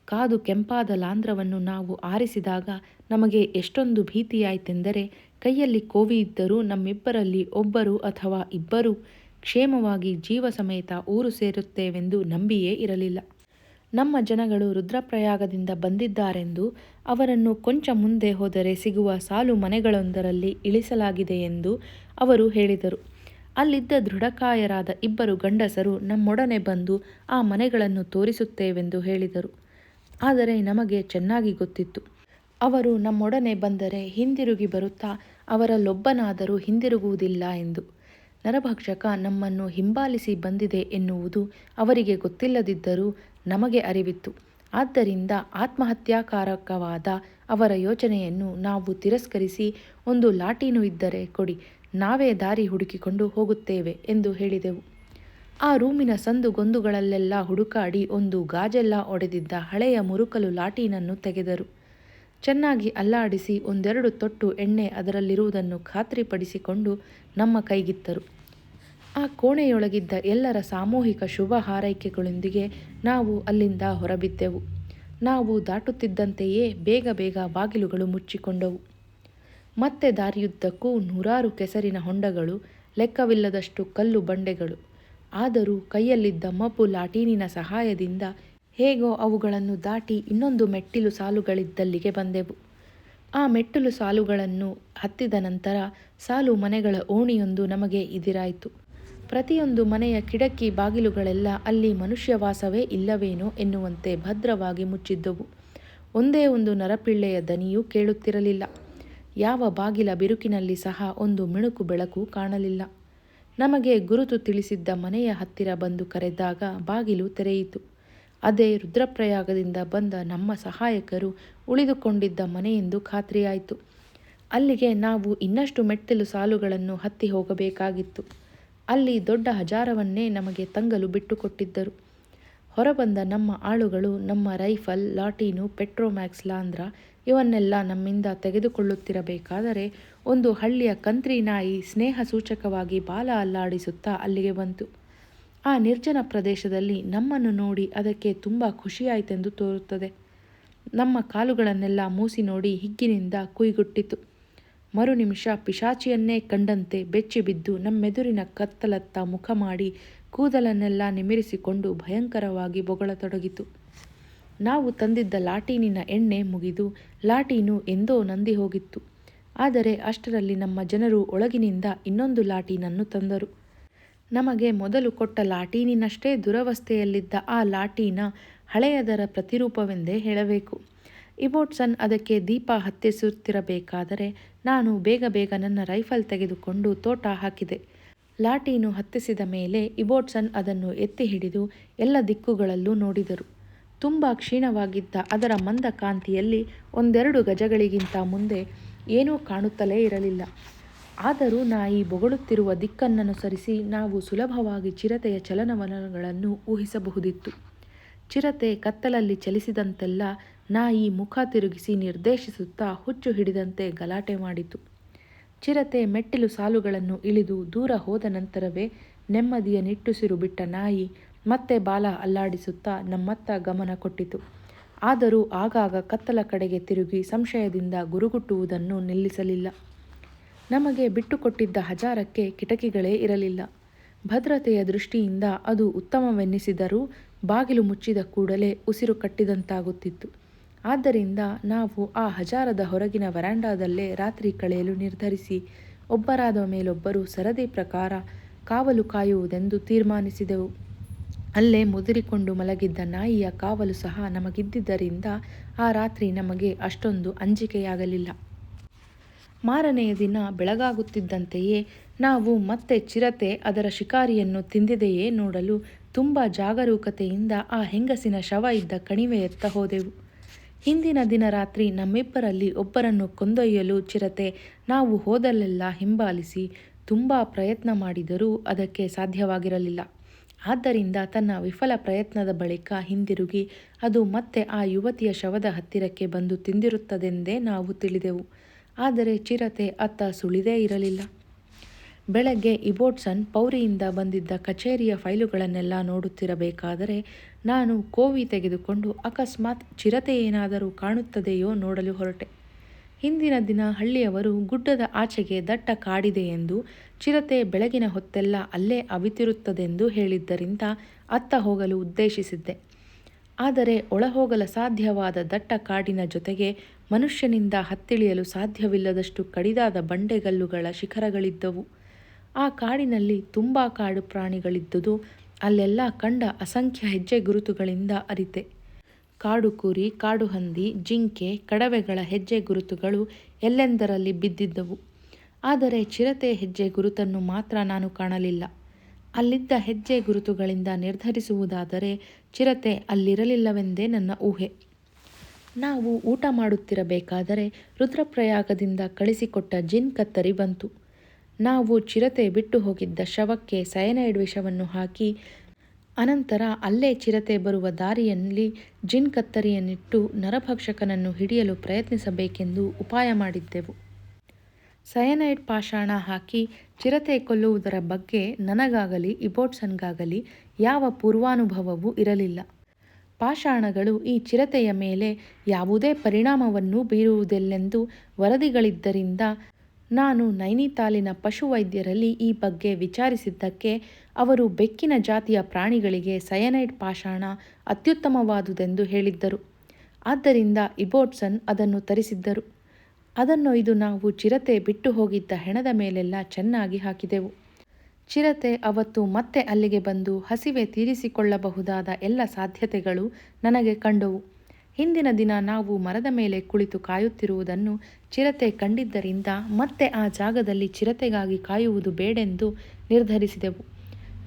ಕಾದು ಕೆಂಪಾದ ಲಾಂಧ್ರವನ್ನು ನಾವು ಆರಿಸಿದಾಗ ನಮಗೆ ಎಷ್ಟೊಂದು ಭೀತಿಯಾಯಿತೆಂದರೆ ಕೈಯಲ್ಲಿ ಕೋವಿ ಇದ್ದರೂ ನಮ್ಮಿಬ್ಬರಲ್ಲಿ ಒಬ್ಬರು ಅಥವಾ ಇಬ್ಬರು ಕ್ಷೇಮವಾಗಿ ಜೀವ ಸಮೇತ ಊರು ಸೇರುತ್ತೇವೆಂದು ನಂಬಿಯೇ ಇರಲಿಲ್ಲ. ನಮ್ಮ ಜನಗಳು ರುದ್ರಪ್ರಯಾಗದಿಂದ ಬಂದಿದ್ದಾರೆಂದು, ಅವರನ್ನು ಕೊಂಚ ಮುಂದೆ ಹೋದರೆ ಸಿಗುವ ಸಾಲು ಮನೆಗಳೊಂದರಲ್ಲಿ ಇಳಿಸಲಾಗಿದೆ ಎಂದು ಅವರು ಹೇಳಿದರು. ಅಲ್ಲಿದ್ದ ದೃಢಕಾಯರಾದ ಇಬ್ಬರು ಗಂಡಸರು ನಮ್ಮೊಡನೆ ಬಂದು ಆ ಮನೆಗಳನ್ನು ತೋರಿಸುತ್ತೇವೆಂದು ಹೇಳಿದರು. ಆದರೆ ನಮಗೆ ಚೆನ್ನಾಗಿ ಗೊತ್ತಿತ್ತು, ಅವರು ನಮ್ಮೊಡನೆ ಬಂದರೆ ಹಿಂದಿರುಗಿ ಬರುತ್ತಾ ಅವರಲ್ಲೊಬ್ಬನಾದರೂ ಹಿಂದಿರುಗುವುದಿಲ್ಲ ಎಂದು. ನರಭಕ್ಷಕ ನಮ್ಮನ್ನು ಹಿಂಬಾಲಿಸಿ ಬಂದಿದೆ ಎನ್ನುವುದು ಅವರಿಗೆ ಗೊತ್ತಿಲ್ಲದಿದ್ದರೂ ನಮಗೆ ಅರಿವಿತ್ತು. ಆದ್ದರಿಂದ ಆತ್ಮಹತ್ಯಾಕಾರಕವಾದ ಅವರ ಯೋಚನೆಯನ್ನು ನಾವು ತಿರಸ್ಕರಿಸಿ, ಒಂದು ಲಾಟೀನು ಇದ್ದರೆ ಕೊಡಿ, ನಾವೇ ದಾರಿ ಹುಡುಕಿಕೊಂಡು ಹೋಗುತ್ತೇವೆ ಎಂದು ಹೇಳಿದೆವು. ಆ ರೂಮಿನ ಸಂದು ಗೊಂದುಗಳಲ್ಲೆಲ್ಲ ಹುಡುಕಾಡಿ ಒಂದು ಗಾಜೆಲ್ಲ ಒಡೆದಿದ್ದ ಹಳೆಯ ಮುರುಕಲು ಲಾಟೀನನ್ನು ತೆಗೆದರು. ಚೆನ್ನಾಗಿ ಅಲ್ಲಾಡಿಸಿ ಒಂದೆರಡು ತೊಟ್ಟು ಎಣ್ಣೆ ಅದರಲ್ಲಿರುವುದನ್ನು ಖಾತ್ರಿಪಡಿಸಿಕೊಂಡು ನಮ್ಮ ಕೈಗಿತ್ತರು. ಆ ಕೋಣೆಯೊಳಗಿದ್ದ ಎಲ್ಲರ ಸಾಮೂಹಿಕ ಶುಭ ಹಾರೈಕೆಗಳೊಂದಿಗೆ ನಾವು ಅಲ್ಲಿಂದ ಹೊರಬಿದ್ದೆವು. ನಾವು ದಾಟುತ್ತಿದ್ದಂತೆಯೇ ಬೇಗ ಬೇಗ ಬಾಗಿಲುಗಳು ಮುಚ್ಚಿಕೊಂಡವು. ಮತ್ತೆ ದಾರಿಯುದ್ದಕ್ಕೂ ನೂರಾರು ಕೆಸರಿನ ಹೊಂಡಗಳು, ಲೆಕ್ಕವಿಲ್ಲದಷ್ಟು ಕಲ್ಲು ಬಂಡೆಗಳು. ಆದರೂ ಕೈಯಲ್ಲಿದ್ದ ಮಬ್ಬು ಲಾಟೀನಿನ ಸಹಾಯದಿಂದ ಹೇಗೋ ಅವುಗಳನ್ನು ದಾಟಿ ಇನ್ನೊಂದು ಮೆಟ್ಟಿಲು ಸಾಲುಗಳಿದ್ದಲ್ಲಿಗೆ ಬಂದೆವು. ಆ ಮೆಟ್ಟಿಲು ಸಾಲುಗಳನ್ನು ಹತ್ತಿದ ನಂತರ ಸಾಲು ಮನೆಗಳ ಓಣಿಯೊಂದು ನಮಗೆ ಎದುರಾಯಿತು. ಪ್ರತಿಯೊಂದು ಮನೆಯ ಕಿಡಕಿ ಬಾಗಿಲುಗಳೆಲ್ಲ ಅಲ್ಲಿ ಮನುಷ್ಯವಾಸವೇ ಇಲ್ಲವೇನೋ ಎನ್ನುವಂತೆ ಭದ್ರವಾಗಿ ಮುಚ್ಚಿದ್ದವು. ಒಂದೇ ಒಂದು ನರಪಿಳ್ಳೆಯ ದನಿಯೂ ಕೇಳುತ್ತಿರಲಿಲ್ಲ. ಯಾವ ಬಾಗಿಲ ಬಿರುಕಿನಲ್ಲಿ ಸಹ ಒಂದು ಮಿಣುಕು ಬೆಳಕು ಕಾಣಲಿಲ್ಲ. ನಮಗೆ ಗುರುತು ತಿಳಿಸಿದ್ದ ಮನೆಯ ಹತ್ತಿರ ಬಂದು ಕರೆದಾಗ ಬಾಗಿಲು ತೆರೆಯಿತು. ಅದೇ ರುದ್ರಪ್ರಯಾಗದಿಂದ ಬಂದ ನಮ್ಮ ಸಹಾಯಕರು ಉಳಿದುಕೊಂಡಿದ್ದ ಮನೆಯೆಂದು ಖಾತ್ರಿಯಾಯಿತು. ಅಲ್ಲಿಗೆ ನಾವು ಇನ್ನಷ್ಟು ಮೆಟ್ಟಿಲು ಸಾಲುಗಳನ್ನು ಹತ್ತಿ ಹೋಗಬೇಕಾಗಿತ್ತು. ಅಲ್ಲಿ ದೊಡ್ಡ ಹಜಾರವನ್ನೇ ನಮಗೆ ತಂಗಲು ಬಿಟ್ಟುಕೊಟ್ಟಿದ್ದರು. ಹೊರಬಂದ ನಮ್ಮ ಆಳುಗಳು ನಮ್ಮ ರೈಫಲ್, ಲಾಟೀನು, ಪೆಟ್ರೋಮ್ಯಾಕ್ಸ್ ಲಾಂಧ್ರ ಇವನ್ನೆಲ್ಲ ನಮ್ಮಿಂದ ತೆಗೆದುಕೊಳ್ಳುತ್ತಿರಬೇಕಾದರೆ ಒಂದು ಹಳ್ಳಿಯ ಕಂತ್ರಿ ನಾಯಿ ಸ್ನೇಹ ಸೂಚಕವಾಗಿ ಬಾಲ ಅಲ್ಲಾಡಿಸುತ್ತಾ ಅಲ್ಲಿಗೆ ಬಂತು. ಆ ನಿರ್ಜನ ಪ್ರದೇಶದಲ್ಲಿ ನಮ್ಮನ್ನು ನೋಡಿ ಅದಕ್ಕೆ ತುಂಬ ಖುಷಿಯಾಯಿತೆಂದು ತೋರುತ್ತದೆ. ನಮ್ಮ ಕಾಲುಗಳನ್ನೆಲ್ಲ ಮೂಸಿ ನೋಡಿ ಹಿಗ್ಗಿನಿಂದ ಕುಯ್ಗುಟ್ಟಿತು. ಮರುನಿಮಿಷ ಪಿಶಾಚಿಯನ್ನೇ ಕಂಡಂತೆ ಬೆಚ್ಚಿಬಿದ್ದು ನಮ್ಮೆದುರಿನ ಕತ್ತಲತ್ತ ಮುಖ ಮಾಡಿ ಕೂದಲನ್ನೆಲ್ಲ ನಿಮಿರಿಸಿಕೊಂಡು ಭಯಂಕರವಾಗಿ ಬೊಗಳತೊಡಗಿತು. ನಾವು ತಂದಿದ್ದ ಲಾಟೀನಿನ ಎಣ್ಣೆ ಮುಗಿದು ಲಾಟೀನು ಎಂದೋ ನಂದಿ ಹೋಗಿತ್ತು. ಆದರೆ ಅಷ್ಟರಲ್ಲಿ ನಮ್ಮ ಜನರು ಒಳಗಿನಿಂದ ಇನ್ನೊಂದು ಲಾಟೀನನ್ನು ತಂದರು. ನಮಗೆ ಮೊದಲು ಕೊಟ್ಟ ಲಾಟೀನಿನಷ್ಟೇ ದುರವಸ್ಥೆಯಲ್ಲಿದ್ದ ಆ ಲಾಟೀನ ಹಳೆಯದರ ಪ್ರತಿರೂಪವೆಂದೇ ಹೇಳಬೇಕು. ಇಬೋಟ್ಸನ್ ಅದಕ್ಕೆ ದೀಪ ಹತ್ತಿಸುತ್ತಿರಬೇಕಾದರೆ ನಾನು ಬೇಗ ಬೇಗ ನನ್ನ ರೈಫಲ್ ತೆಗೆದುಕೊಂಡು ತೋಟ ಹಾಕಿದೆ. ಲಾಟೀನು ಹತ್ತಿಸಿದ ಮೇಲೆ ಇಬೋಟ್ಸನ್ ಅದನ್ನು ಎತ್ತಿ ಹಿಡಿದು ಎಲ್ಲ ದಿಕ್ಕುಗಳಲ್ಲೂ ನೋಡಿದರು. ತುಂಬ ಕ್ಷೀಣವಾಗಿದ್ದ ಅದರ ಮಂದ ಕಾಂತಿಯಲ್ಲಿ ಒಂದೆರಡು ಗಜಗಳಿಗಿಂತ ಮುಂದೆ ಏನೂ ಕಾಣುತ್ತಲೇ ಇರಲಿಲ್ಲ. ಆದರೂ ನಾಯಿ ಬೊಗಳುತ್ತಿರುವ ದಿಕ್ಕನ್ನನುಸರಿಸಿ ನಾವು ಸುಲಭವಾಗಿ ಚಿರತೆಯ ಚಲನವಲನಗಳನ್ನು ಊಹಿಸಬಹುದಿತ್ತು. ಚಿರತೆ ಕತ್ತಲಲ್ಲಿ ಚಲಿಸಿದಂತೆಲ್ಲ ನಾಯಿ ಮುಖ ತಿರುಗಿಸಿ ನಿರ್ದೇಶಿಸುತ್ತಾ ಹುಚ್ಚು ಹಿಡಿದಂತೆ ಗಲಾಟೆ ಮಾಡಿತು. ಚಿರತೆ ಮೆಟ್ಟಿಲು ಸಾಲುಗಳನ್ನು ಇಳಿದು ದೂರ ಹೋದ ನಂತರವೇ ನೆಮ್ಮದಿಯ ನಿಟ್ಟುಸಿರು ಬಿಟ್ಟ ನಾಯಿ ಮತ್ತೆ ಬಾಲ ಅಲ್ಲಾಡಿಸುತ್ತಾ ನಮ್ಮತ್ತ ಗಮನ ಕೊಟ್ಟಿತು. ಆದರೂ ಆಗಾಗ ಕತ್ತಲ ಕಡೆಗೆ ತಿರುಗಿ ಸಂಶಯದಿಂದ ಗುರುಗುಟ್ಟುವುದನ್ನು ನಿಲ್ಲಿಸಲಿಲ್ಲ. ನಮಗೆ ಬಿಟ್ಟುಕೊಟ್ಟಿದ್ದ ಹಜಾರಕ್ಕೆ ಕಿಟಕಿಗಳೇ ಇರಲಿಲ್ಲ. ಭದ್ರತೆಯ ದೃಷ್ಟಿಯಿಂದ ಅದು ಉತ್ತಮವೆನ್ನಿಸಿದರೂ ಬಾಗಿಲು ಮುಚ್ಚಿದ ಕೂಡಲೇ ಉಸಿರು ಕಟ್ಟಿದಂತಾಗುತ್ತಿತ್ತು. ಆದ್ದರಿಂದ ನಾವು ಆ ಹಜಾರದ ಹೊರಗಿನ ವರಾಂಡಾದಲ್ಲೇ ರಾತ್ರಿ ಕಳೆಯಲು ನಿರ್ಧರಿಸಿ ಒಬ್ಬರಾದ ಮೇಲೊಬ್ಬರು ಸರದಿ ಪ್ರಕಾರ ಕಾವಲು ಕಾಯುವುದೆಂದು ತೀರ್ಮಾನಿಸಿದೆವು. ಅಲ್ಲೇ ಮುದುರಿಕೊಂಡು ಮಲಗಿದ್ದ ನಾಯಿಯ ಕಾವಲು ಸಹ ನಮಗಿದ್ದುದರಿಂದ ಆ ರಾತ್ರಿ ನಮಗೆ ಅಷ್ಟೊಂದು ಅಂಜಿಕೆಯಾಗಲಿಲ್ಲ. ಮಾರನೆಯ ದಿನ ಬೆಳಗಾಗುತ್ತಿದ್ದಂತೆಯೇ ನಾವು ಮತ್ತೆ ಚಿರತೆ ಅದರ ಶಿಕಾರಿಯನ್ನು ತಿಂದಿದೆಯೇ ನೋಡಲು ತುಂಬ ಜಾಗರೂಕತೆಯಿಂದ ಆ ಹೆಂಗಸಿನ ಶವ ಇದ್ದ ಕಣಿವೆಯತ್ತ ಹೋದೆವು. ಹಿಂದಿನ ದಿನ ರಾತ್ರಿ ನಮ್ಮಿಬ್ಬರಲ್ಲಿ ಒಬ್ಬರನ್ನು ಕೊಂದೊಯ್ಯಲು ಚಿರತೆ ನಾವು ಹೋದಲ್ಲೆಲ್ಲ ಹಿಂಬಾಲಿಸಿ ತುಂಬ ಪ್ರಯತ್ನ ಮಾಡಿದರೂ ಅದಕ್ಕೆ ಸಾಧ್ಯವಾಗಿರಲಿಲ್ಲ. ಆದ್ದರಿಂದ ತನ್ನ ವಿಫಲ ಪ್ರಯತ್ನದ ಬಳಿಕ ಹಿಂದಿರುಗಿ ಅದು ಮತ್ತೆ ಆ ಯುವತಿಯ ಶವದ ಹತ್ತಿರಕ್ಕೆ ಬಂದು ತಿಂದಿರುತ್ತದೆಂದೇ ನಾವು ತಿಳಿದೆವು. ಆದರೆ ಚಿರತೆ ಅತ್ತ ಸುಳಿದೇ ಇರಲಿಲ್ಲ. ಬೆಳಗ್ಗೆ ಇಬೋಟ್ಸನ್ ಪೌರಿಯಿಂದ ಬಂದಿದ್ದ ಕಚೇರಿಯ ಫೈಲುಗಳನ್ನೆಲ್ಲ ನೋಡುತ್ತಿರಬೇಕಾದರೆ ನಾನು ಕೋವಿ ತೆಗೆದುಕೊಂಡು ಅಕಸ್ಮಾತ್ ಚಿರತೆ ಏನಾದರೂ ಕಾಣುತ್ತದೆಯೋ ನೋಡಲು ಹೊರಟೆ. ಹಿಂದಿನ ದಿನ ಹಳ್ಳಿಯವರು ಗುಡ್ಡದ ಆಚೆಗೆ ದಟ್ಟ ಕಾಡಿದೆಯೆಂದು, ಚಿರತೆ ಬೆಳಗಿನ ಹೊತ್ತೆಲ್ಲ ಅಲ್ಲೇ ಅವಿತಿರುತ್ತದೆಂದು ಹೇಳಿದ್ದರಿಂದ ಅತ್ತ ಹೋಗಲು ಉದ್ದೇಶಿಸಿದ್ದೆ. ಆದರೆ ಒಳಹೋಗಲು ಸಾಧ್ಯವಾದ ದಟ್ಟ ಕಾಡಿನ ಜೊತೆಗೆ ಮನುಷ್ಯನಿಂದ ಹತ್ತಿಳಿಯಲು ಸಾಧ್ಯವಿಲ್ಲದಷ್ಟು ಕಡಿದಾದ ಬಂಡೆಗಲ್ಲುಗಳ ಶಿಖರಗಳಿದ್ದವು. ಆ ಕಾಡಿನಲ್ಲಿ ತುಂಬ ಕಾಡು ಪ್ರಾಣಿಗಳಿದ್ದುದು ಅಲ್ಲೆಲ್ಲ ಕಂಡ ಅಸಂಖ್ಯ ಹೆಜ್ಜೆ ಗುರುತುಗಳಿಂದ ಅರಿತೆ. ಕಾಡು ಕುರಿ, ಕಾಡು ಹಂದಿ, ಜಿಂಕೆ, ಕಡವೆಗಳ ಹೆಜ್ಜೆ ಗುರುತುಗಳು ಎಲ್ಲೆಂದರಲ್ಲಿ ಬಿದ್ದಿದ್ದವು. ಆದರೆ ಚಿರತೆ ಹೆಜ್ಜೆ ಗುರುತನ್ನು ಮಾತ್ರ ನಾನು ಕಾಣಲಿಲ್ಲ. ಅಲ್ಲಿದ್ದ ಹೆಜ್ಜೆ ಗುರುತುಗಳಿಂದ ನಿರ್ಧರಿಸುವುದಾದರೆ ಚಿರತೆ ಅಲ್ಲಿರಲಿಲ್ಲವೆಂದೇ ನನ್ನ ಊಹೆ. ನಾವು ಊಟ ಮಾಡುತ್ತಿರಬೇಕಾದರೆ ರುದ್ರಪ್ರಯಾಗದಿಂದ ಕಳಿಸಿಕೊಟ್ಟ ಜಿನ್ ಕತ್ತರಿ ಬಂತು. ನಾವು ಚಿರತೆ ಬಿಟ್ಟು ಹೋಗಿದ್ದ ಶವಕ್ಕೆ ಸಯನೈಡ್ ವಿಷವನ್ನು ಹಾಕಿ ಅನಂತರ ಅಲ್ಲೇ ಚಿರತೆ ಬರುವ ದಾರಿಯಲ್ಲಿ ಜಿನ್ ಕತ್ತರಿಯನ್ನಿಟ್ಟು ನರಭಕ್ಷಕನನ್ನು ಹಿಡಿಯಲು ಪ್ರಯತ್ನಿಸಬೇಕೆಂದು ಉಪಾಯ ಮಾಡಿದ್ದೆವು. ಸಯನೈಡ್ ಪಾಷಾಣ ಹಾಕಿ ಚಿರತೆ ಕೊಲ್ಲುವುದರ ಬಗ್ಗೆ ನನಗಾಗಲಿ ಇಬೋಟ್ಸನ್ಗಾಗಲಿ ಯಾವ ಪೂರ್ವಾನುಭವವೂ ಇರಲಿಲ್ಲ. ಪಾಷಾಣಗಳು ಈ ಚಿರತೆಯ ಮೇಲೆ ಯಾವುದೇ ಪರಿಣಾಮವನ್ನು ಬೀರುವುದಿಲ್ಲೆಂದು ವರದಿಗಳಿದ್ದರಿಂದ ನಾನು ನೈನಿತಾಲಿನ ಪಶುವೈದ್ಯರಲ್ಲಿ ಈ ಬಗ್ಗೆ ವಿಚಾರಿಸಿದ್ದಕ್ಕೆ ಅವರು ಬೆಕ್ಕಿನ ಜಾತಿಯ ಪ್ರಾಣಿಗಳಿಗೆ ಸಯನೈಡ್ ಪಾಷಾಣ ಅತ್ಯುತ್ತಮವಾದುದೆಂದು ಹೇಳಿದ್ದರು. ಆದ್ದರಿಂದ ಇಬೋಟ್ಸನ್ ಅದನ್ನು ತರಿಸಿದ್ದರು. ಅದನ್ನೊಯ್ದು ನಾವು ಚಿರತೆ ಬಿಟ್ಟು ಹೋಗಿದ್ದ ಹೆಣದ ಮೇಲೆಲ್ಲ ಚೆನ್ನಾಗಿ ಹಾಕಿದೆವು. ಚಿರತೆ ಅವತ್ತು ಮತ್ತೆ ಅಲ್ಲಿಗೆ ಬಂದು ಹಸಿವೆ ತೀರಿಸಿಕೊಳ್ಳಬಹುದಾದ ಎಲ್ಲ ಸಾಧ್ಯತೆಗಳು ನನಗೆ ಕಂಡವು. ಹಿಂದಿನ ದಿನ ನಾವು ಮರದ ಮೇಲೆ ಕುಳಿತು ಕಾಯುತ್ತಿರುವುದನ್ನು ಚಿರತೆ ಕಂಡಿದ್ದರಿಂದ ಮತ್ತೆ ಆ ಜಾಗದಲ್ಲಿ ಚಿರತೆಗಾಗಿ ಕಾಯುವುದು ಬೇಡೆಂದು ನಿರ್ಧರಿಸಿದೆವು.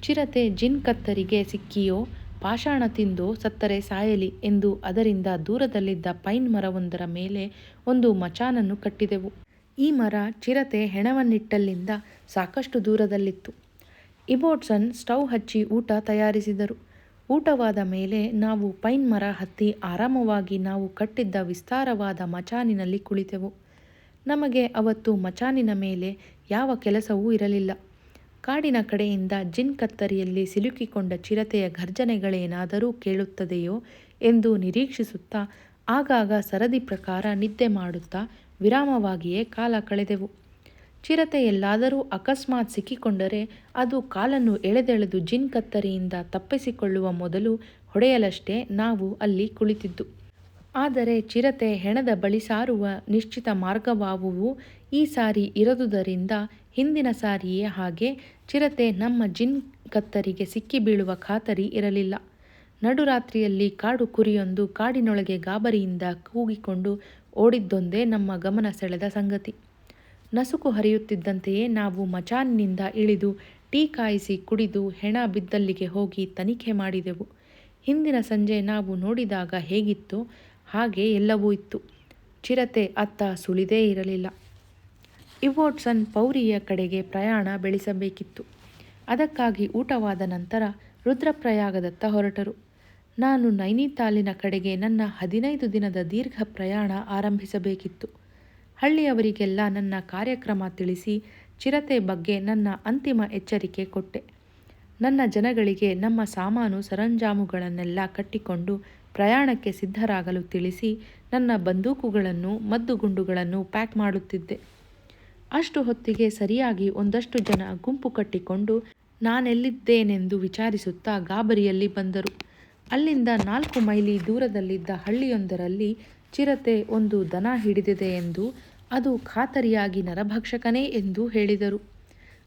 ಚಿರತೆ ಜಿನ್ ಕತ್ತರಿಗೆ ಸಿಕ್ಕಿಯೋ ಪಾಷಾಣ ತಿಂದೋ ಸತ್ತರೆ ಸಾಯಲಿ ಎಂದು ಅದರಿಂದ ದೂರದಲ್ಲಿದ್ದ ಪೈನ್ ಮರವೊಂದರ ಮೇಲೆ ಒಂದು ಮಚಾನನ್ನು ಕಟ್ಟಿದೆವು. ಈ ಮರ ಚಿರತೆ ಹೆಣವನ್ನಿಟ್ಟಲ್ಲಿಂದ ಸಾಕಷ್ಟು ದೂರದಲ್ಲಿತ್ತು. ಇಬೋಟ್ಸನ್ ಸ್ಟವ್ ಹಚ್ಚಿ ಊಟ ತಯಾರಿಸಿದರು. ಊಟವಾದ ಮೇಲೆ ನಾವು ಪೈನ್ ಮರ ಹತ್ತಿ ಆರಾಮವಾಗಿ ನಾವು ಕಟ್ಟಿದ್ದ ವಿಸ್ತಾರವಾದ ಮಚಾನಿನಲ್ಲಿ ಕುಳಿತೆವು. ನಮಗೆ ಅವತ್ತು ಮಚಾನಿನ ಮೇಲೆ ಯಾವ ಕೆಲಸವೂ ಇರಲಿಲ್ಲ. ಕಾಡಿನ ಕಡೆಯಿಂದ ಜಿನ್ ಕತ್ತರಿಯಲ್ಲಿ ಸಿಲುಕಿಕೊಂಡ ಚಿರತೆಯ ಘರ್ಜನೆಗಳೇನಾದರೂ ಕೇಳುತ್ತದೆಯೋ ಎಂದು ನಿರೀಕ್ಷಿಸುತ್ತಾ ಆಗಾಗ ಸರದಿ ಪ್ರಕಾರ ನಿದ್ದೆ ಮಾಡುತ್ತಾ ವಿರಾಮವಾಗಿಯೇ ಕಾಲ ಕಳೆದೆವು. ಚಿರತೆ ಎಲ್ಲಾದರೂ ಅಕಸ್ಮಾತ್ ಸಿಕ್ಕಿಕೊಂಡರೆ ಅದು ಕಾಲನ್ನು ಎಳೆದೆಳೆದು ಜಿನ್ ಕತ್ತರಿಯಿಂದ ತಪ್ಪಿಸಿಕೊಳ್ಳುವ ಮೊದಲು ಹೊಡೆಯಲಷ್ಟೇ ನಾವು ಅಲ್ಲಿ ಕುಳಿತಿದ್ದು. ಆದರೆ ಚಿರತೆ ಹೆಣದ ಬಳಿ ಸಾರುವ ನಿಶ್ಚಿತ ಮಾರ್ಗವಾವುವು ಈ ಸಾರಿ ಇರದುದರಿಂದ ಹಿಂದಿನ ಸಾರಿಯೇ ಹಾಗೆ ಚಿರತೆ ನಮ್ಮ ಜಿನ್ ಕತ್ತರಿಗೆ ಸಿಕ್ಕಿ ಬೀಳುವ ಖಾತರಿ ಇರಲಿಲ್ಲ. ನಡುರಾತ್ರಿಯಲ್ಲಿ ಕಾಡು ಕುರಿಯೊಂದು ಕಾಡಿನೊಳಗೆ ಗಾಬರಿಯಿಂದ ಕೂಗಿಕೊಂಡು ಓಡಿದ್ದೊಂದೇ ನಮ್ಮ ಗಮನ ಸೆಳೆದ ಸಂಗತಿ. ನಸುಕು ಹರಿಯುತ್ತಿದ್ದಂತೆಯೇ ನಾವು ಮಚಾನಿನಿಂದ ಇಳಿದು ಟೀ ಕಾಯಿಸಿ ಕುಡಿದು ಹೆಣ ಬಿದ್ದಲ್ಲಿಗೆ ಹೋಗಿ ತನಿಖೆ ಮಾಡಿದೆವು. ಹಿಂದಿನ ಸಂಜೆ ನಾವು ನೋಡಿದಾಗ ಹೇಗಿತ್ತೋ ಹಾಗೆ ಎಲ್ಲವೂ ಇತ್ತು. ಚಿರತೆ ಅತ್ತ ಸುಳಿದೇ ಇರಲಿಲ್ಲ. ಇಬೋಟ್ಸನ್ ಪೌರಿಯ ಕಡೆಗೆ ಪ್ರಯಾಣ ಬೆಳೆಸಬೇಕಿತ್ತು. ಅದಕ್ಕಾಗಿ ಊಟವಾದ ನಂತರ ರುದ್ರಪ್ರಯಾಗದತ್ತ ಹೊರಟರು. ನಾನು ನೈನಿತಾಲಿನ ಕಡೆಗೆ ನನ್ನ 15 ದಿನದ ದೀರ್ಘ ಪ್ರಯಾಣ ಆರಂಭಿಸಬೇಕಿತ್ತು. ಹಳ್ಳಿಯವರಿಗೆಲ್ಲ ನನ್ನ ಕಾರ್ಯಕ್ರಮ ತಿಳಿಸಿ ಚಿರತೆ ಬಗ್ಗೆ ನನ್ನ ಅಂತಿಮ ಎಚ್ಚರಿಕೆ ಕೊಟ್ಟೆ. ನನ್ನ ಜನಗಳಿಗೆ ನಮ್ಮ ಸಾಮಾನು ಸರಂಜಾಮುಗಳನ್ನೆಲ್ಲ ಕಟ್ಟಿಕೊಂಡು ಪ್ರಯಾಣಕ್ಕೆ ಸಿದ್ಧರಾಗಲು ತಿಳಿಸಿ ನನ್ನ ಬಂದೂಕುಗಳನ್ನು ಮದ್ದುಗುಂಡುಗಳನ್ನು ಪ್ಯಾಕ್ ಮಾಡುತ್ತಿದ್ದೆ. ಅಷ್ಟು ಹೊತ್ತಿಗೆ ಸರಿಯಾಗಿ ಒಂದಷ್ಟು ಜನ ಗುಂಪು ಕಟ್ಟಿಕೊಂಡು ನಾನೆಲ್ಲಿದ್ದೇನೆಂದು ವಿಚಾರಿಸುತ್ತಾ ಗಾಬರಿಯಲ್ಲಿ ಬಂದರು. ಅಲ್ಲಿಂದ 4 ಮೈಲಿ ದೂರದಲ್ಲಿದ್ದ ಹಳ್ಳಿಯೊಂದರಲ್ಲಿ ಚಿರತೆ ಒಂದು ದನ ಹಿಡಿದಿದೆ ಎಂದು, ಅದು ಖಾತರಿಯಾಗಿ ನರಭಕ್ಷಕನೇ ಎಂದು ಹೇಳಿದರು.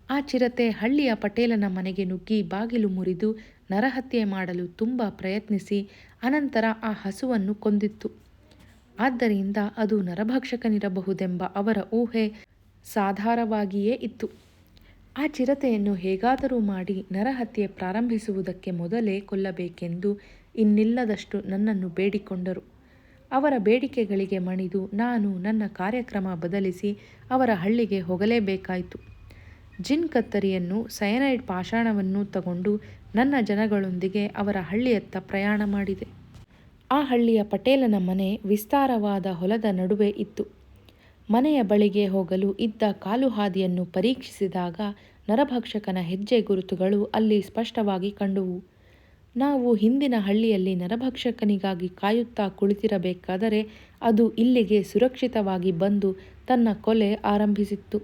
ಆ ಚಿರತೆ ಹಳ್ಳಿಯ ಪಟೇಲನ ಮನೆಗೆ ನುಗ್ಗಿ ಬಾಗಿಲು ಮುರಿದು ನರಹತ್ಯೆ ಮಾಡಲು ತುಂಬ ಪ್ರಯತ್ನಿಸಿ ಅನಂತರ ಆ ಹಸುವನ್ನು ಕೊಂದಿತ್ತು. ಆದ್ದರಿಂದ ಅದು ನರಭಕ್ಷಕನಿರಬಹುದೆಂಬ ಅವರ ಊಹೆ ಸಾಧಾರವಾಗಿಯೇ ಇತ್ತು. ಆ ಚಿರತೆಯನ್ನು ಹೇಗಾದರೂ ಮಾಡಿ ನರಹತ್ಯೆ ಪ್ರಾರಂಭಿಸುವುದಕ್ಕೆ ಮೊದಲೇ ಕೊಲ್ಲಬೇಕೆಂದು ಇನ್ನಿಲ್ಲದಷ್ಟು ನನ್ನನ್ನು ಬೇಡಿಕೊಂಡರು. ಅವರ ಬೇಡಿಕೆಗಳಿಗೆ ಮಣಿದು ನಾನು ನನ್ನ ಕಾರ್ಯಕ್ರಮ ಬದಲಿಸಿ ಅವರ ಹಳ್ಳಿಗೆ ಹೋಗಲೇಬೇಕಾಯಿತು. ಜಿನ್ ಕತ್ತರಿಯನ್ನು, ಸಯನೈಡ್ ಪಾಷಾಣವನ್ನು ತಗೊಂಡು ನನ್ನ ಜನಗಳೊಂದಿಗೆ ಅವರ ಹಳ್ಳಿಯತ್ತ ಪ್ರಯಾಣ ಮಾಡಿದೆ. ಆ ಹಳ್ಳಿಯ ಪಟೇಲನ ಮನೆ ವಿಸ್ತಾರವಾದ ಹೊಲದ ನಡುವೆ ಇತ್ತು. ಮನೆಯ ಬಳಿಗೆ ಹೋಗಲು ಇದ್ದ ಕಾಲುಹಾದಿಯನ್ನು ಪರೀಕ್ಷಿಸಿದಾಗ ನರಭಕ್ಷಕನ ಹೆಜ್ಜೆ ಗುರುತುಗಳು ಅಲ್ಲಿ ಸ್ಪಷ್ಟವಾಗಿ ಕಂಡುವು. ನಾವು ಹಿಂದಿನ ಹಳ್ಳಿಯಲ್ಲಿ ನರಭಕ್ಷಕನಿಗಾಗಿ ಕಾಯುತ್ತಾ ಕುಳಿತಿರಬೇಕಾದರೆ ಅದು ಇಲ್ಲಿಗೆ ಸುರಕ್ಷಿತವಾಗಿ ಬಂದು ತನ್ನ ಕೊಲೆ ಆರಂಭಿಸಿತ್ತು.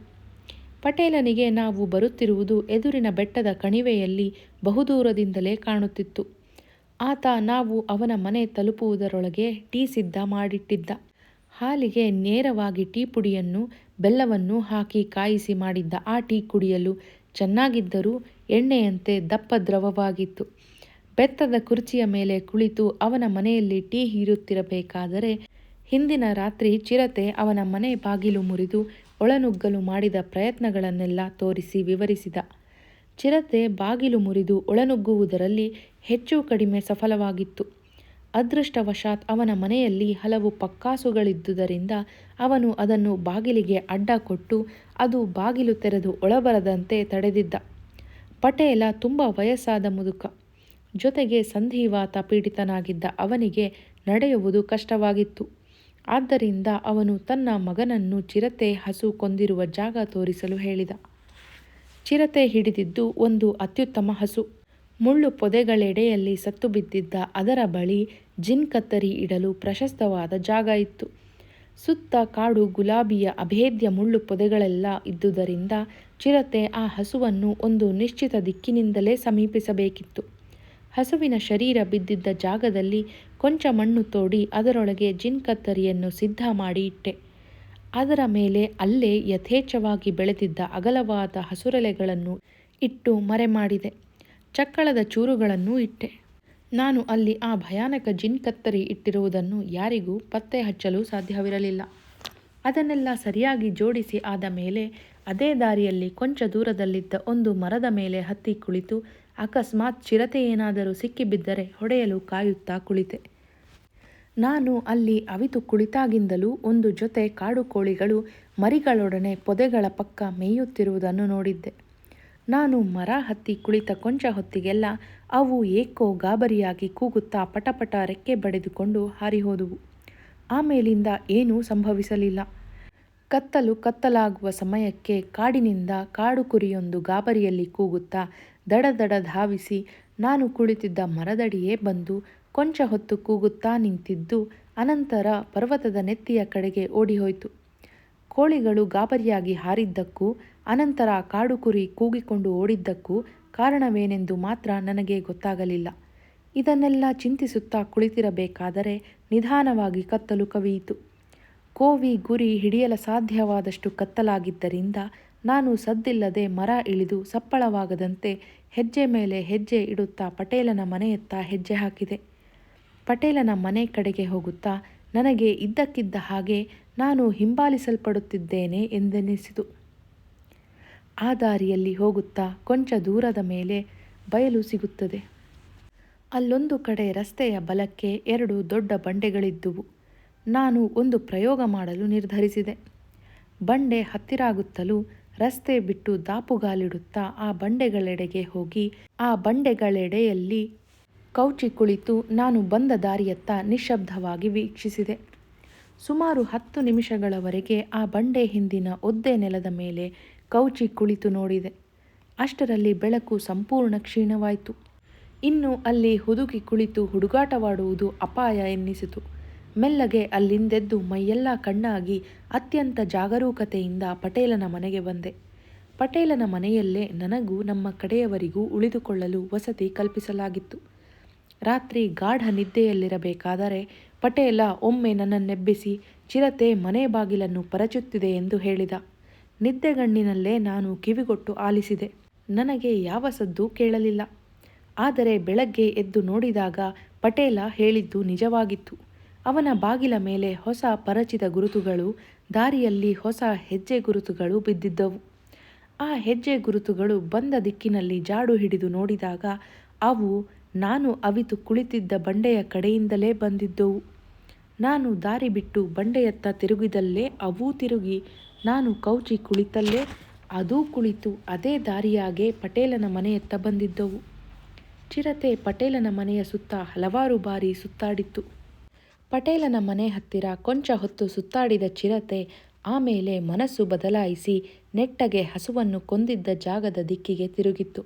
ಪಟೇಲನಿಗೆ ನಾವು ಬರುತ್ತಿರುವುದು ಎದುರಿನ ಬೆಟ್ಟದ ಕಣಿವೆಯಲ್ಲಿ ಬಹುದೂರದಿಂದಲೇ ಕಾಣುತ್ತಿತ್ತು. ಆತ ನಾವು ಅವನ ಮನೆ ತಲುಪುವುದರೊಳಗೆ ಟೀ ಸಿದ್ಧ ಮಾಡಿಟ್ಟಿದ್ದ. ಹಾಲಿಗೆ ನೇರವಾಗಿ ಟೀ ಪುಡಿಯನ್ನು, ಬೆಲ್ಲವನ್ನು ಹಾಕಿ ಕಾಯಿಸಿ ಮಾಡಿದ್ದ ಆ ಟೀ ಕುಡಿಯಲು ಚೆನ್ನಾಗಿದ್ದರೂ ಎಣ್ಣೆಯಂತೆ ದಪ್ಪ ದ್ರವವಾಗಿತ್ತು. ಬೆತ್ತದ ಕುರ್ಚಿಯ ಮೇಲೆ ಕುಳಿತು ಅವನ ಮನೆಯಲ್ಲಿ ಟೀ ಹೀರುತ್ತಿರಬೇಕಾದರೆ ಹಿಂದಿನ ರಾತ್ರಿ ಚಿರತೆ ಅವನ ಮನೆ ಬಾಗಿಲು ಮುರಿದು ಒಳನುಗ್ಗಲು ಮಾಡಿದ ಪ್ರಯತ್ನಗಳನ್ನೆಲ್ಲ ತೋರಿಸಿ ವಿವರಿಸಿದ. ಚಿರತೆ ಬಾಗಿಲು ಮುರಿದು ಒಳನುಗ್ಗುವುದರಲ್ಲಿ ಹೆಚ್ಚು ಕಡಿಮೆ ಸಫಲವಾಗಿತ್ತು. ಅದೃಷ್ಟವಶಾತ್ ಅವನ ಮನೆಯಲ್ಲಿ ಹಲವು ಪಕ್ಕಾಸುಗಳಿದ್ದುದರಿಂದ ಅವನು ಅದನ್ನು ಬಾಗಿಲಿಗೆ ಅಡ್ಡ ಕೊಟ್ಟು ಅದು ಬಾಗಿಲು ತೆರೆದು ಒಳಬರದಂತೆ ತಡೆದಿದ್ದ. ಪಟೇಲ ತುಂಬ ವಯಸ್ಸಾದ ಮುದುಕ. ಜೊತೆಗೆ ಸಂಧಿವಾತ ಪೀಡಿತನಾಗಿದ್ದ ಅವನಿಗೆ ನಡೆಯುವುದು ಕಷ್ಟವಾಗಿತ್ತು. ಆದ್ದರಿಂದ ಅವನು ತನ್ನ ಮಗನನ್ನು ಚಿರತೆ ಹಸು ಕೊಂದಿರುವ ಜಾಗ ತೋರಿಸಲು ಹೇಳಿದ. ಚಿರತೆ ಹಿಡಿದಿದ್ದು ಒಂದು ಅತ್ಯುತ್ತಮ ಹಸು. ಮುಳ್ಳು ಪೊದೆಗಳೆಡೆಯಲ್ಲಿ ಸತ್ತು ಬಿದ್ದಿದ್ದ ಅದರ ಬಳಿ ಜಿನ್ ಕತ್ತರಿ ಇಡಲು ಪ್ರಶಸ್ತವಾದ ಜಾಗ ಇತ್ತು. ಸುತ್ತ ಕಾಡು ಗುಲಾಬಿಯ ಅಭೇದ್ಯ ಮುಳ್ಳು ಪೊದೆಗಳೆಲ್ಲ ಇದ್ದುದರಿಂದ ಚಿರತೆ ಆ ಹಸುವನ್ನು ಒಂದು ನಿಶ್ಚಿತ ದಿಕ್ಕಿನಿಂದಲೇ ಸಮೀಪಿಸಬೇಕಿತ್ತು. ಹಸುವಿನ ಶರೀರ ಬಿದ್ದಿದ್ದ ಜಾಗದಲ್ಲಿ ಕೊಂಚ ಮಣ್ಣು ತೋಡಿ ಅದರೊಳಗೆ ಜಿನ್ ಕತ್ತರಿಯನ್ನು ಸಿದ್ಧ ಮಾಡಿ ಇಟ್ಟೆ. ಅದರ ಮೇಲೆ ಅಲ್ಲೇ ಯಥೇಚ್ಛವಾಗಿ ಬೆಳೆದಿದ್ದ ಅಗಲವಾದ ಹಸುರೆಲೆಗಳನ್ನು ಇಟ್ಟು ಮರೆಮಾಡಿದೆ. ಚಕ್ಕಳದ ಚೂರುಗಳನ್ನೂ ಇಟ್ಟೆ. ನಾನು ಅಲ್ಲಿ ಆ ಭಯಾನಕ ಜಿನ್ ಕತ್ತರಿ ಇಟ್ಟಿರುವುದನ್ನು ಯಾರಿಗೂ ಪತ್ತೆ ಹಚ್ಚಲು ಸಾಧ್ಯವಿರಲಿಲ್ಲ. ಅದನ್ನೆಲ್ಲ ಸರಿಯಾಗಿ ಜೋಡಿಸಿ ಆದ ಮೇಲೆ ಅದೇ ದಾರಿಯಲ್ಲಿ ಕೊಂಚ ದೂರದಲ್ಲಿದ್ದ ಒಂದು ಮರದ ಮೇಲೆ ಹತ್ತಿ ಕುಳಿತು ಅಕಸ್ಮಾತ್ ಚಿರತೆ ಏನಾದರೂ ಸಿಕ್ಕಿಬಿದ್ದರೆ ಹೊಡೆಯಲು ಕಾಯುತ್ತಾ ಕುಳಿತೆ. ನಾನು ಅಲ್ಲಿ ಅವಿತು ಕುಳಿತಾಗಿಂದಲೂ ಒಂದು ಜೊತೆ ಕಾಡು ಕೋಳಿಗಳು ಮರಿಗಳೊಡನೆ ಪೊದೆಗಳ ಪಕ್ಕ ಮೇಯುತ್ತಿರುವುದನ್ನು ನೋಡಿದ್ದೆ. ನಾನು ಮರ ಹತ್ತಿ ಕುಳಿತ ಕೊಂಚ ಹೊತ್ತಿಗೆಲ್ಲ ಅವು ಏಕೋ ಗಾಬರಿಯಾಗಿ ಕೂಗುತ್ತಾ ಪಟಪಟ ರೆಕ್ಕೆ ಬಡಿದುಕೊಂಡು ಹಾರಿಹೋದುವು. ಆಮೇಲಿಂದ ಏನೂ ಸಂಭವಿಸಲಿಲ್ಲ. ಕತ್ತಲಾಗುವ ಸಮಯಕ್ಕೆ ಕಾಡಿನಿಂದ ಕಾಡು ಕುರಿಯೊಂದು ಗಾಬರಿಯಲ್ಲಿ ಕೂಗುತ್ತಾ ದಡ ದಡ ಧಾವಿಸಿ ನಾನು ಕುಳಿತಿದ್ದ ಮರದಡಿಯೇ ಬಂದು ಕೊಂಚ ಹೊತ್ತು ಕೂಗುತ್ತಾ ನಿಂತಿದ್ದು ಅನಂತರ ಪರ್ವತದ ನೆತ್ತಿಯ ಕಡೆಗೆ ಓಡಿಹೋಯಿತು. ಕೋಳಿಗಳು ಗಾಬರಿಯಾಗಿ ಹಾರಿದ್ದಕ್ಕೂ ಅನಂತರ ಕಾಡು ಕುರಿ ಕೂಗಿಕೊಂಡು ಓಡಿದ್ದಕ್ಕೂ ಕಾರಣವೇನೆಂದು ಮಾತ್ರ ನನಗೆ ಗೊತ್ತಾಗಲಿಲ್ಲ. ಇದನ್ನೆಲ್ಲ ಚಿಂತಿಸುತ್ತಾ ಕುಳಿತಿರಬೇಕಾದರೆ ನಿಧಾನವಾಗಿ ಕತ್ತಲು ಕವಿಯಿತು. ಕೋವಿ ಗುರಿ ಹಿಡಿಯಲ ಸಾಧ್ಯವಾದಷ್ಟು ಕತ್ತಲಾಗಿದ್ದರಿಂದ ನಾನು ಸದ್ದಿಲ್ಲದೆ ಮರ ಇಳಿದು ಸಪ್ಪಳವಾಗದಂತೆ ಹೆಜ್ಜೆ ಮೇಲೆ ಹೆಜ್ಜೆ ಇಡುತ್ತಾ ಪಟೇಲನ ಮನೆಯತ್ತ ಹೆಜ್ಜೆ ಹಾಕಿದೆ. ಪಟೇಲನ ಮನೆ ಕಡೆಗೆ ಹೋಗುತ್ತಾ ನನಗೆ ಇದ್ದಕ್ಕಿದ್ದ ಹಾಗೆ ನಾನು ಹಿಂಬಾಲಿಸಲ್ಪಡುತ್ತಿದ್ದೇನೆ ಎಂದೆನಿಸಿತು. ಆ ದಾರಿಯಲ್ಲಿ ಹೋಗುತ್ತಾ ಕೊಂಚ ದೂರದ ಮೇಲೆ ಬಯಲು ಸಿಗುತ್ತದೆ. ಅಲ್ಲೊಂದು ಕಡೆ ರಸ್ತೆಯ ಬಲಕ್ಕೆ 2 ದೊಡ್ಡ ಬಂಡೆಗಳಿದ್ದುವು. ನಾನು ಒಂದು ಪ್ರಯೋಗ ಮಾಡಲು ನಿರ್ಧರಿಸಿದೆ. ಬಂಡೆ ಹತ್ತಿರಾಗುತ್ತಲೂ ರಸ್ತೆ ಬಿಟ್ಟು ದಾಪುಗಾಲಿಡುತ್ತಾ ಆ ಬಂಡೆಗಳೆಡೆಗೆ ಹೋಗಿ ಆ ಬಂಡೆಗಳೆಡೆಯಲ್ಲಿ ಕೌಚಿ ಕುಳಿತು ನಾನು ಬಂದ ದಾರಿಯತ್ತ ನಿಶ್ಶಬ್ದವಾಗಿ ವೀಕ್ಷಿಸಿದೆ. ಸುಮಾರು 10 ನಿಮಿಷಗಳವರೆಗೆ ಆ ಬಂಡೆ ಹಿಂದಿನ ಒದ್ದೆ ನೆಲದ ಮೇಲೆ ಕೌಚಿ ಕುಳಿತು ನೋಡಿದೆ. ಅಷ್ಟರಲ್ಲಿ ಬೆಳಕು ಸಂಪೂರ್ಣ ಕ್ಷೀಣವಾಯಿತು. ಇನ್ನು ಅಲ್ಲಿ ಹುದುಗಿ ಕುಳಿತು ಹುಡುಗಾಟವಾಡುವುದು ಅಪಾಯ ಎನ್ನಿಸಿತು. ಮೆಲ್ಲಗೆ ಅಲ್ಲಿಂದೆದ್ದು ಮೈಯೆಲ್ಲ ಕಣ್ಣಾಗಿ ಅತ್ಯಂತ ಜಾಗರೂಕತೆಯಿಂದ ಪಟೇಲನ ಮನೆಗೆ ಬಂದೆ. ಪಟೇಲನ ಮನೆಯಲ್ಲೇ ನನಗೂ ನಮ್ಮ ಕಡೆಯವರಿಗೂ ಉಳಿದುಕೊಳ್ಳಲು ವಸತಿ ಕಲ್ಪಿಸಲಾಗಿತ್ತು. ರಾತ್ರಿ ಗಾಢ ನಿದ್ದೆಯಲ್ಲಿರಬೇಕಾದರೆ ಪಟೇಲ ಒಮ್ಮೆ ನನ್ನನ್ನೆಬ್ಬಿಸಿ ಚಿರತೆ ಮನೆ ಬಾಗಿಲನ್ನು ಪರಚುತ್ತಿದೆ ಎಂದು ಹೇಳಿದ. ನಿದ್ದೆಗಣ್ಣಿನಲ್ಲೇ ನಾನು ಕಿವಿಗೊಟ್ಟು ಆಲಿಸಿದೆ. ನನಗೆ ಯಾವ ಸದ್ದು ಕೇಳಲಿಲ್ಲ. ಆದರೆ ಬೆಳಗ್ಗೆ ಎದ್ದು ನೋಡಿದಾಗ ಪಟೇಲ ಹೇಳಿದ್ದು ನಿಜವಾಗಿತ್ತು. ಅವನ ಬಾಗಿಲ ಮೇಲೆ ಹೊಸ ಪರಿಚಿತ ಗುರುತುಗಳು, ದಾರಿಯಲ್ಲಿ ಹೊಸ ಹೆಜ್ಜೆ ಗುರುತುಗಳು ಬಿದ್ದಿದ್ದವು. ಆ ಹೆಜ್ಜೆ ಗುರುತುಗಳು ಬಂದ ದಿಕ್ಕಿನಲ್ಲಿ ಜಾಡು ಹಿಡಿದು ನೋಡಿದಾಗ ಅವು ನಾನು ಅವಿತು ಕುಳಿತಿದ್ದ ಬಂಡೆಯ ಕಡೆಯಿಂದಲೇ ಬಂದಿದ್ದವು. ನಾನು ದಾರಿ ಬಿಟ್ಟು ಬಂಡೆಯತ್ತ ತಿರುಗಿದಲ್ಲೇ ಅವೂ ತಿರುಗಿ, ನಾನು ಕೌಚಿ ಕುಳಿತಲ್ಲೇ ಅದೂ ಕುಳಿತು ಅದೇ ದಾರಿಯಾಗೆ ಪಟೇಲನ ಮನೆಯತ್ತ ಬಂದಿದ್ದವು. ಚಿರತೆ ಪಟೇಲನ ಮನೆಯ ಸುತ್ತ ಹಲವಾರು ಬಾರಿ ಸುತ್ತಾಡಿತ್ತು. ಪಟೇಲನ ಮನೆ ಹತ್ತಿರ ಕೊಂಚ ಹೊತ್ತು ಸುತ್ತಾಡಿದ ಚಿರತೆ ಆಮೇಲೆ ಮನಸ್ಸು ಬದಲಾಯಿಸಿ ನೆಟ್ಟಗೆ ಹಸುವನ್ನು ಕೊಂದಿದ್ದ ಜಾಗದ ದಿಕ್ಕಿಗೆ ತಿರುಗಿತ್ತು.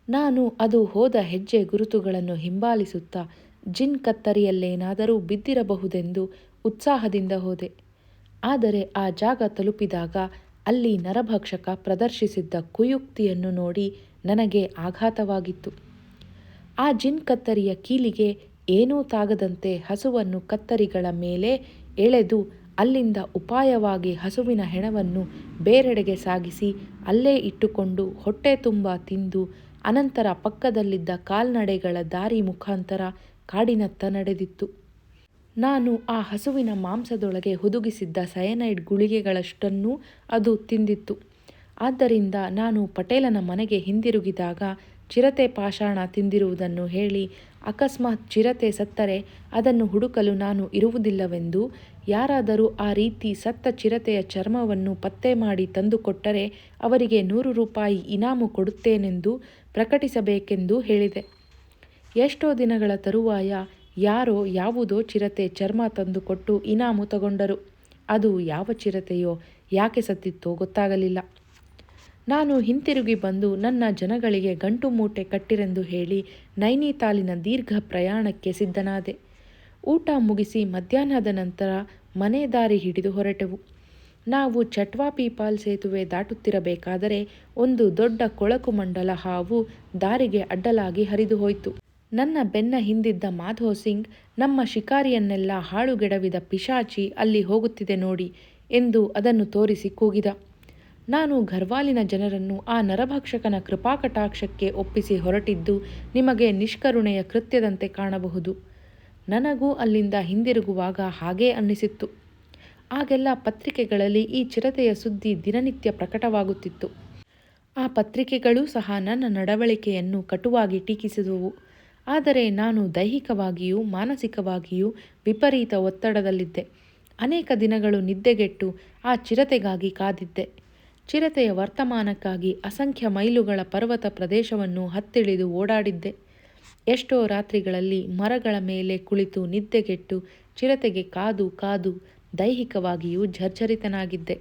ನಾನು ಅದು ಹೋದ ಹೆಜ್ಜೆ ಗುರುತುಗಳನ್ನು ಹಿಂಬಾಲಿಸುತ್ತಾ ಜಿನ್ ಕತ್ತರಿಯಲ್ಲೇನಾದರೂ ಬಿದ್ದಿರಬಹುದೆಂದು ಉತ್ಸಾಹದಿಂದ ಹೋದೆ. ಆದರೆ ಆ ಜಾಗ ತಲುಪಿದಾಗ ಅಲ್ಲಿ ನರಭಕ್ಷಕ ಪ್ರದರ್ಶಿಸಿದ್ದ ಕುಯುಕ್ತಿಯನ್ನು ನೋಡಿ ನನಗೆ ಆಘಾತವಾಗಿತ್ತು. ಆ ಜಿನ್ ಕತ್ತರಿಯ ಕೀಲಿಗೆ ಏನೂ ತಾಗದಂತೆ ಹಸುವನ್ನು ಕತ್ತರಿಗಳ ಮೇಲೆ ಎಳೆದು ಅಲ್ಲಿಂದ ಉಪಾಯವಾಗಿ ಹಸುವಿನ ಹೆಣವನ್ನು ಬೇರೆಡೆಗೆ ಸಾಗಿಸಿ ಅಲ್ಲೇ ಇಟ್ಟುಕೊಂಡು ಹೊಟ್ಟೆ ತುಂಬ ತಿಂದು ಅನಂತರ ಪಕ್ಕದಲ್ಲಿದ್ದ ಕಾಲ್ನಡೆಗಳ ದಾರಿ ಮುಖಾಂತರ ಕಾಡಿನತ್ತ ನಡೆದಿತ್ತು. ನಾನು ಆ ಹಸುವಿನ ಮಾಂಸದೊಳಗೆ ಹುದುಗಿಸಿದ್ದ ಸಯನೈಡ್ ಗುಳಿಗೆಗಳಷ್ಟನ್ನೂ ಅದು ತಿಂದಿತ್ತು. ಆದ್ದರಿಂದ ನಾನು ಪಟೇಲನ ಮನೆಗೆ ಹಿಂದಿರುಗಿದಾಗ ಚಿರತೆ ಪಾಷಾಣ ತಿಂದಿರುವುದನ್ನು ಹೇಳಿ, ಅಕಸ್ಮಾತ್ ಚಿರತೆ ಸತ್ತರೆ ಅದನ್ನು ಹುಡುಕಲು ನಾನು ಇರುವುದಿಲ್ಲವೆಂದೂ, ಯಾರಾದರೂ ಆ ರೀತಿ ಸತ್ತ ಚಿರತೆಯ ಚರ್ಮವನ್ನು ಪತ್ತೆ ಮಾಡಿ ತಂದುಕೊಟ್ಟರೆ ಅವರಿಗೆ 100 ರೂಪಾಯಿ ಇನಾಮು ಕೊಡುತ್ತೇನೆಂದು ಪ್ರಕಟಿಸಬೇಕೆಂದೂ ಹೇಳಿದೆ. ಎಷ್ಟೋ ದಿನಗಳ ತರುವಾಯ ಯಾರೋ ಯಾವುದೋ ಚಿರತೆ ಚರ್ಮ ತಂದುಕೊಟ್ಟು ಇನಾಮು ತಗೊಂಡರು. ಅದು ಯಾವ ಚಿರತೆಯೋ ಯಾಕೆ ಸತ್ತಿತ್ತೋ ಗೊತ್ತಾಗಲಿಲ್ಲ. ನಾನು ಹಿಂತಿರುಗಿ ಬಂದು ನನ್ನ ಜನಗಳಿಗೆ ಗಂಟು ಮೂಟೆ ಕಟ್ಟಿರೆಂದು ಹೇಳಿ ನೈನಿತಾಲಿನ ದೀರ್ಘ ಪ್ರಯಾಣಕ್ಕೆ ಸಿದ್ಧನಾದೆ. ಊಟ ಮುಗಿಸಿ ಮಧ್ಯಾಹ್ನದ ನಂತರ ಮನೆ ದಾರಿ ಹಿಡಿದು ಹೊರಟೆವು. ನಾವು ಚಟ್ವಾ ಪೀಪಾಲ್ ಸೇತುವೆ ದಾಟುತ್ತಿರಬೇಕಾದರೆ ಒಂದು ದೊಡ್ಡ ಕೊಳಕು ಮಂಡಲ ಹಾವು ದಾರಿಗೆ ಅಡ್ಡಲಾಗಿ ಹರಿದು ಹೋಯಿತು. ನನ್ನ ಬೆನ್ನ ಹಿಂದಿದ್ದ ಮಾಧೋ ಸಿಂಗ್, ನಮ್ಮ ಶಿಕಾರಿಯನ್ನೆಲ್ಲ ಹಾಳುಗೆಡವಿದ ಪಿಶಾಚಿ ಅಲ್ಲಿ ಹೋಗುತ್ತಿದೆ ನೋಡಿ ಎಂದು ಅದನ್ನು ತೋರಿಸಿ ಕೂಗಿದ. ನಾನು ಘರ್ವಾಲಿನ ಜನರನ್ನು ಆ ನರಭಕ್ಷಕನ ಕೃಪಾಕಟಾಕ್ಷಕ್ಕೆ ಒಪ್ಪಿಸಿ ಹೊರಟಿದ್ದು ನಿಮಗೆ ನಿಷ್ಕರುಣೆಯ ಕೃತ್ಯದಂತೆ ಕಾಣಬಹುದು. ನನಗೂ ಅಲ್ಲಿಂದ ಹಿಂದಿರುಗುವಾಗ ಹಾಗೇ ಅನ್ನಿಸಿತ್ತು. ಆಗೆಲ್ಲ ಪತ್ರಿಕೆಗಳಲ್ಲಿ ಈ ಚಿರತೆಯ ಸುದ್ದಿ ದಿನನಿತ್ಯ ಪ್ರಕಟವಾಗುತ್ತಿತ್ತು. ಆ ಪತ್ರಿಕೆಗಳೂ ಸಹ ನನ್ನ ನಡವಳಿಕೆಯನ್ನು ಕಟುವಾಗಿ ಟೀಕಿಸಿದುವು. ಆದರೆ ನಾನು ದೈಹಿಕವಾಗಿಯೂ ಮಾನಸಿಕವಾಗಿಯೂ ವಿಪರೀತ ಒತ್ತಡದಲ್ಲಿದ್ದೆ. ಅನೇಕ ದಿನಗಳು ನಿದ್ದೆಗೆಟ್ಟು ಆ ಚಿರತೆಗಾಗಿ ಕಾದಿದ್ದೆ. ಚಿರತೆಯ ವರ್ತಮಾನಕ್ಕಾಗಿ ಅಸಂಖ್ಯ ಮೈಲುಗಳ ಪರ್ವತ ಪ್ರದೇಶವನ್ನು ಹತ್ತಿಳಿದು ಓಡಾಡಿದ್ದೆ. ಎಷ್ಟೋ ರಾತ್ರಿಗಳಲ್ಲಿ ಮರಗಳ ಮೇಲೆ ಕುಳಿತು ನಿದ್ದೆಗೆಟ್ಟು ಚಿರತೆಗೆ ಕಾದು ಕಾದು ದೈಹಿಕವಾಗಿಯೂ ಜರ್ಜರಿತನಾಗಿದ್ದೆ.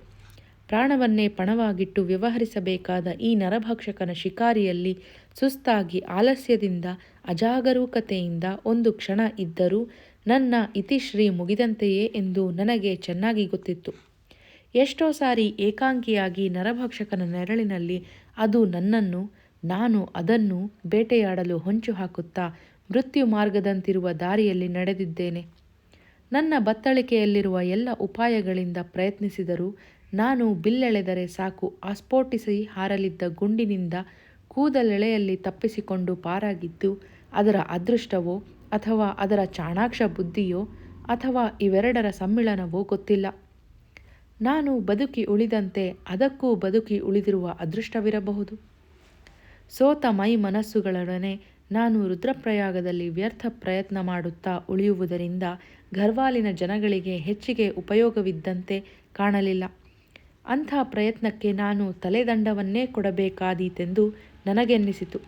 ಪ್ರಾಣವನ್ನೇ ಪಣವಾಗಿಟ್ಟು ವ್ಯವಹರಿಸಬೇಕಾದ ಈ ನರಭಕ್ಷಕನ ಶಿಕಾರಿಯಲ್ಲಿ ಸುಸ್ತಾಗಿ ಆಲಸ್ಯದಿಂದ ಅಜಾಗರೂಕತೆಯಿಂದ ಒಂದು ಕ್ಷಣ ಇದ್ದರೂ ನನ್ನ ಇತಿಶ್ರೀ ಮುಗಿದಂತೆಯೇ ಎಂದು ನನಗೆ ಚೆನ್ನಾಗಿ ಗೊತ್ತಿತ್ತು. ಎಷ್ಟೋ ಸಾರಿ ಏಕಾಂಗಿಯಾಗಿ ನರಭಕ್ಷಕನ ನೆರಳಿನಲ್ಲಿ ಅದು ನನ್ನನ್ನು, ನಾನು ಅದನ್ನು ಬೇಟೆಯಾಡಲು ಹೊಂಚು ಹಾಕುತ್ತಾ ಮೃತ್ಯು ಮಾರ್ಗದಂತಿರುವ ದಾರಿಯಲ್ಲಿ ನಡೆದಿದ್ದೇನೆ. ನನ್ನ ಬತ್ತಳಿಕೆಯಲ್ಲಿರುವ ಎಲ್ಲ ಉಪಾಯಗಳಿಂದ ಪ್ರಯತ್ನಿಸಿದರೂ ನಾನು ಬಿಲ್ಲೆಳೆದರೆ ಸಾಕು ಆಸ್ಫೋಟಿಸಿ ಹಾರಲಿದ್ದ ಗುಂಡಿನಿಂದ ಕೂದಲೆಳೆಯಲ್ಲಿ ತಪ್ಪಿಸಿಕೊಂಡು ಪಾರಾಗಿದ್ದು ಅದರ ಅದೃಷ್ಟವೋ ಅಥವಾ ಅದರ ಚಾಣಾಕ್ಷ ಬುದ್ಧಿಯೋ ಅಥವಾ ಇವೆರಡರ ಸಮ್ಮಿಳನವೋ ಗೊತ್ತಿಲ್ಲ. ನಾನು ಬದುಕಿ ಉಳಿದಂತೆ ಅದಕ್ಕೂ ಬದುಕಿ ಉಳಿದಿರುವ ಅದೃಷ್ಟವಿರಬಹುದು. ಸೋತ ಮೈ ಮನಸ್ಸುಗಳೊಡನೆ ನಾನು ರುದ್ರಪ್ರಯಾಗದಲ್ಲಿ ವ್ಯರ್ಥ ಪ್ರಯತ್ನ ಮಾಡುತ್ತಾ ಉಳಿಯುವುದರಿಂದ ಘರ್ವಾಲಿನ ಜನಗಳಿಗೆ ಹೆಚ್ಚಿಗೆ ಉಪಯೋಗವಿದ್ದಂತೆ ಕಾಣಲಿಲ್ಲ. ಅಂಥ ಪ್ರಯತ್ನಕ್ಕೆ ನಾನು ತಲೆದಂಡವನ್ನೇ ಕೊಡಬೇಕಾದೀತೆಂದು ನನಗೆನ್ನಿಸಿತು.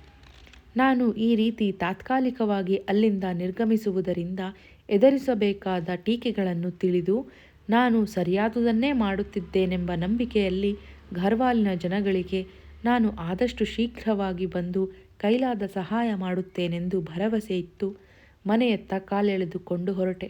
ನಾನು ಈ ರೀತಿ ತಾತ್ಕಾಲಿಕವಾಗಿ ಅಲ್ಲಿಂದ ನಿರ್ಗಮಿಸುವುದರಿಂದ ಎದುರಿಸಬೇಕಾದ ಟೀಕೆಗಳನ್ನು ತಿಳಿದು ನಾನು ಸರಿಯಾದುದನ್ನೇ ಮಾಡುತ್ತಿದ್ದೇನೆಂಬ ನಂಬಿಕೆಯಲ್ಲಿ ಘರ್ವಾಲಿನ ಜನಗಳಿಗೆ ನಾನು ಆದಷ್ಟು ಶೀಘ್ರವಾಗಿ ಬಂದು ಕೈಲಾದ ಸಹಾಯ ಮಾಡುತ್ತೇನೆಂದು ಭರವಸೆ ಇತ್ತು ಮನೆಯತ್ತ ಕಾಲೆಳೆದುಕೊಂಡು ಹೊರಟೆ.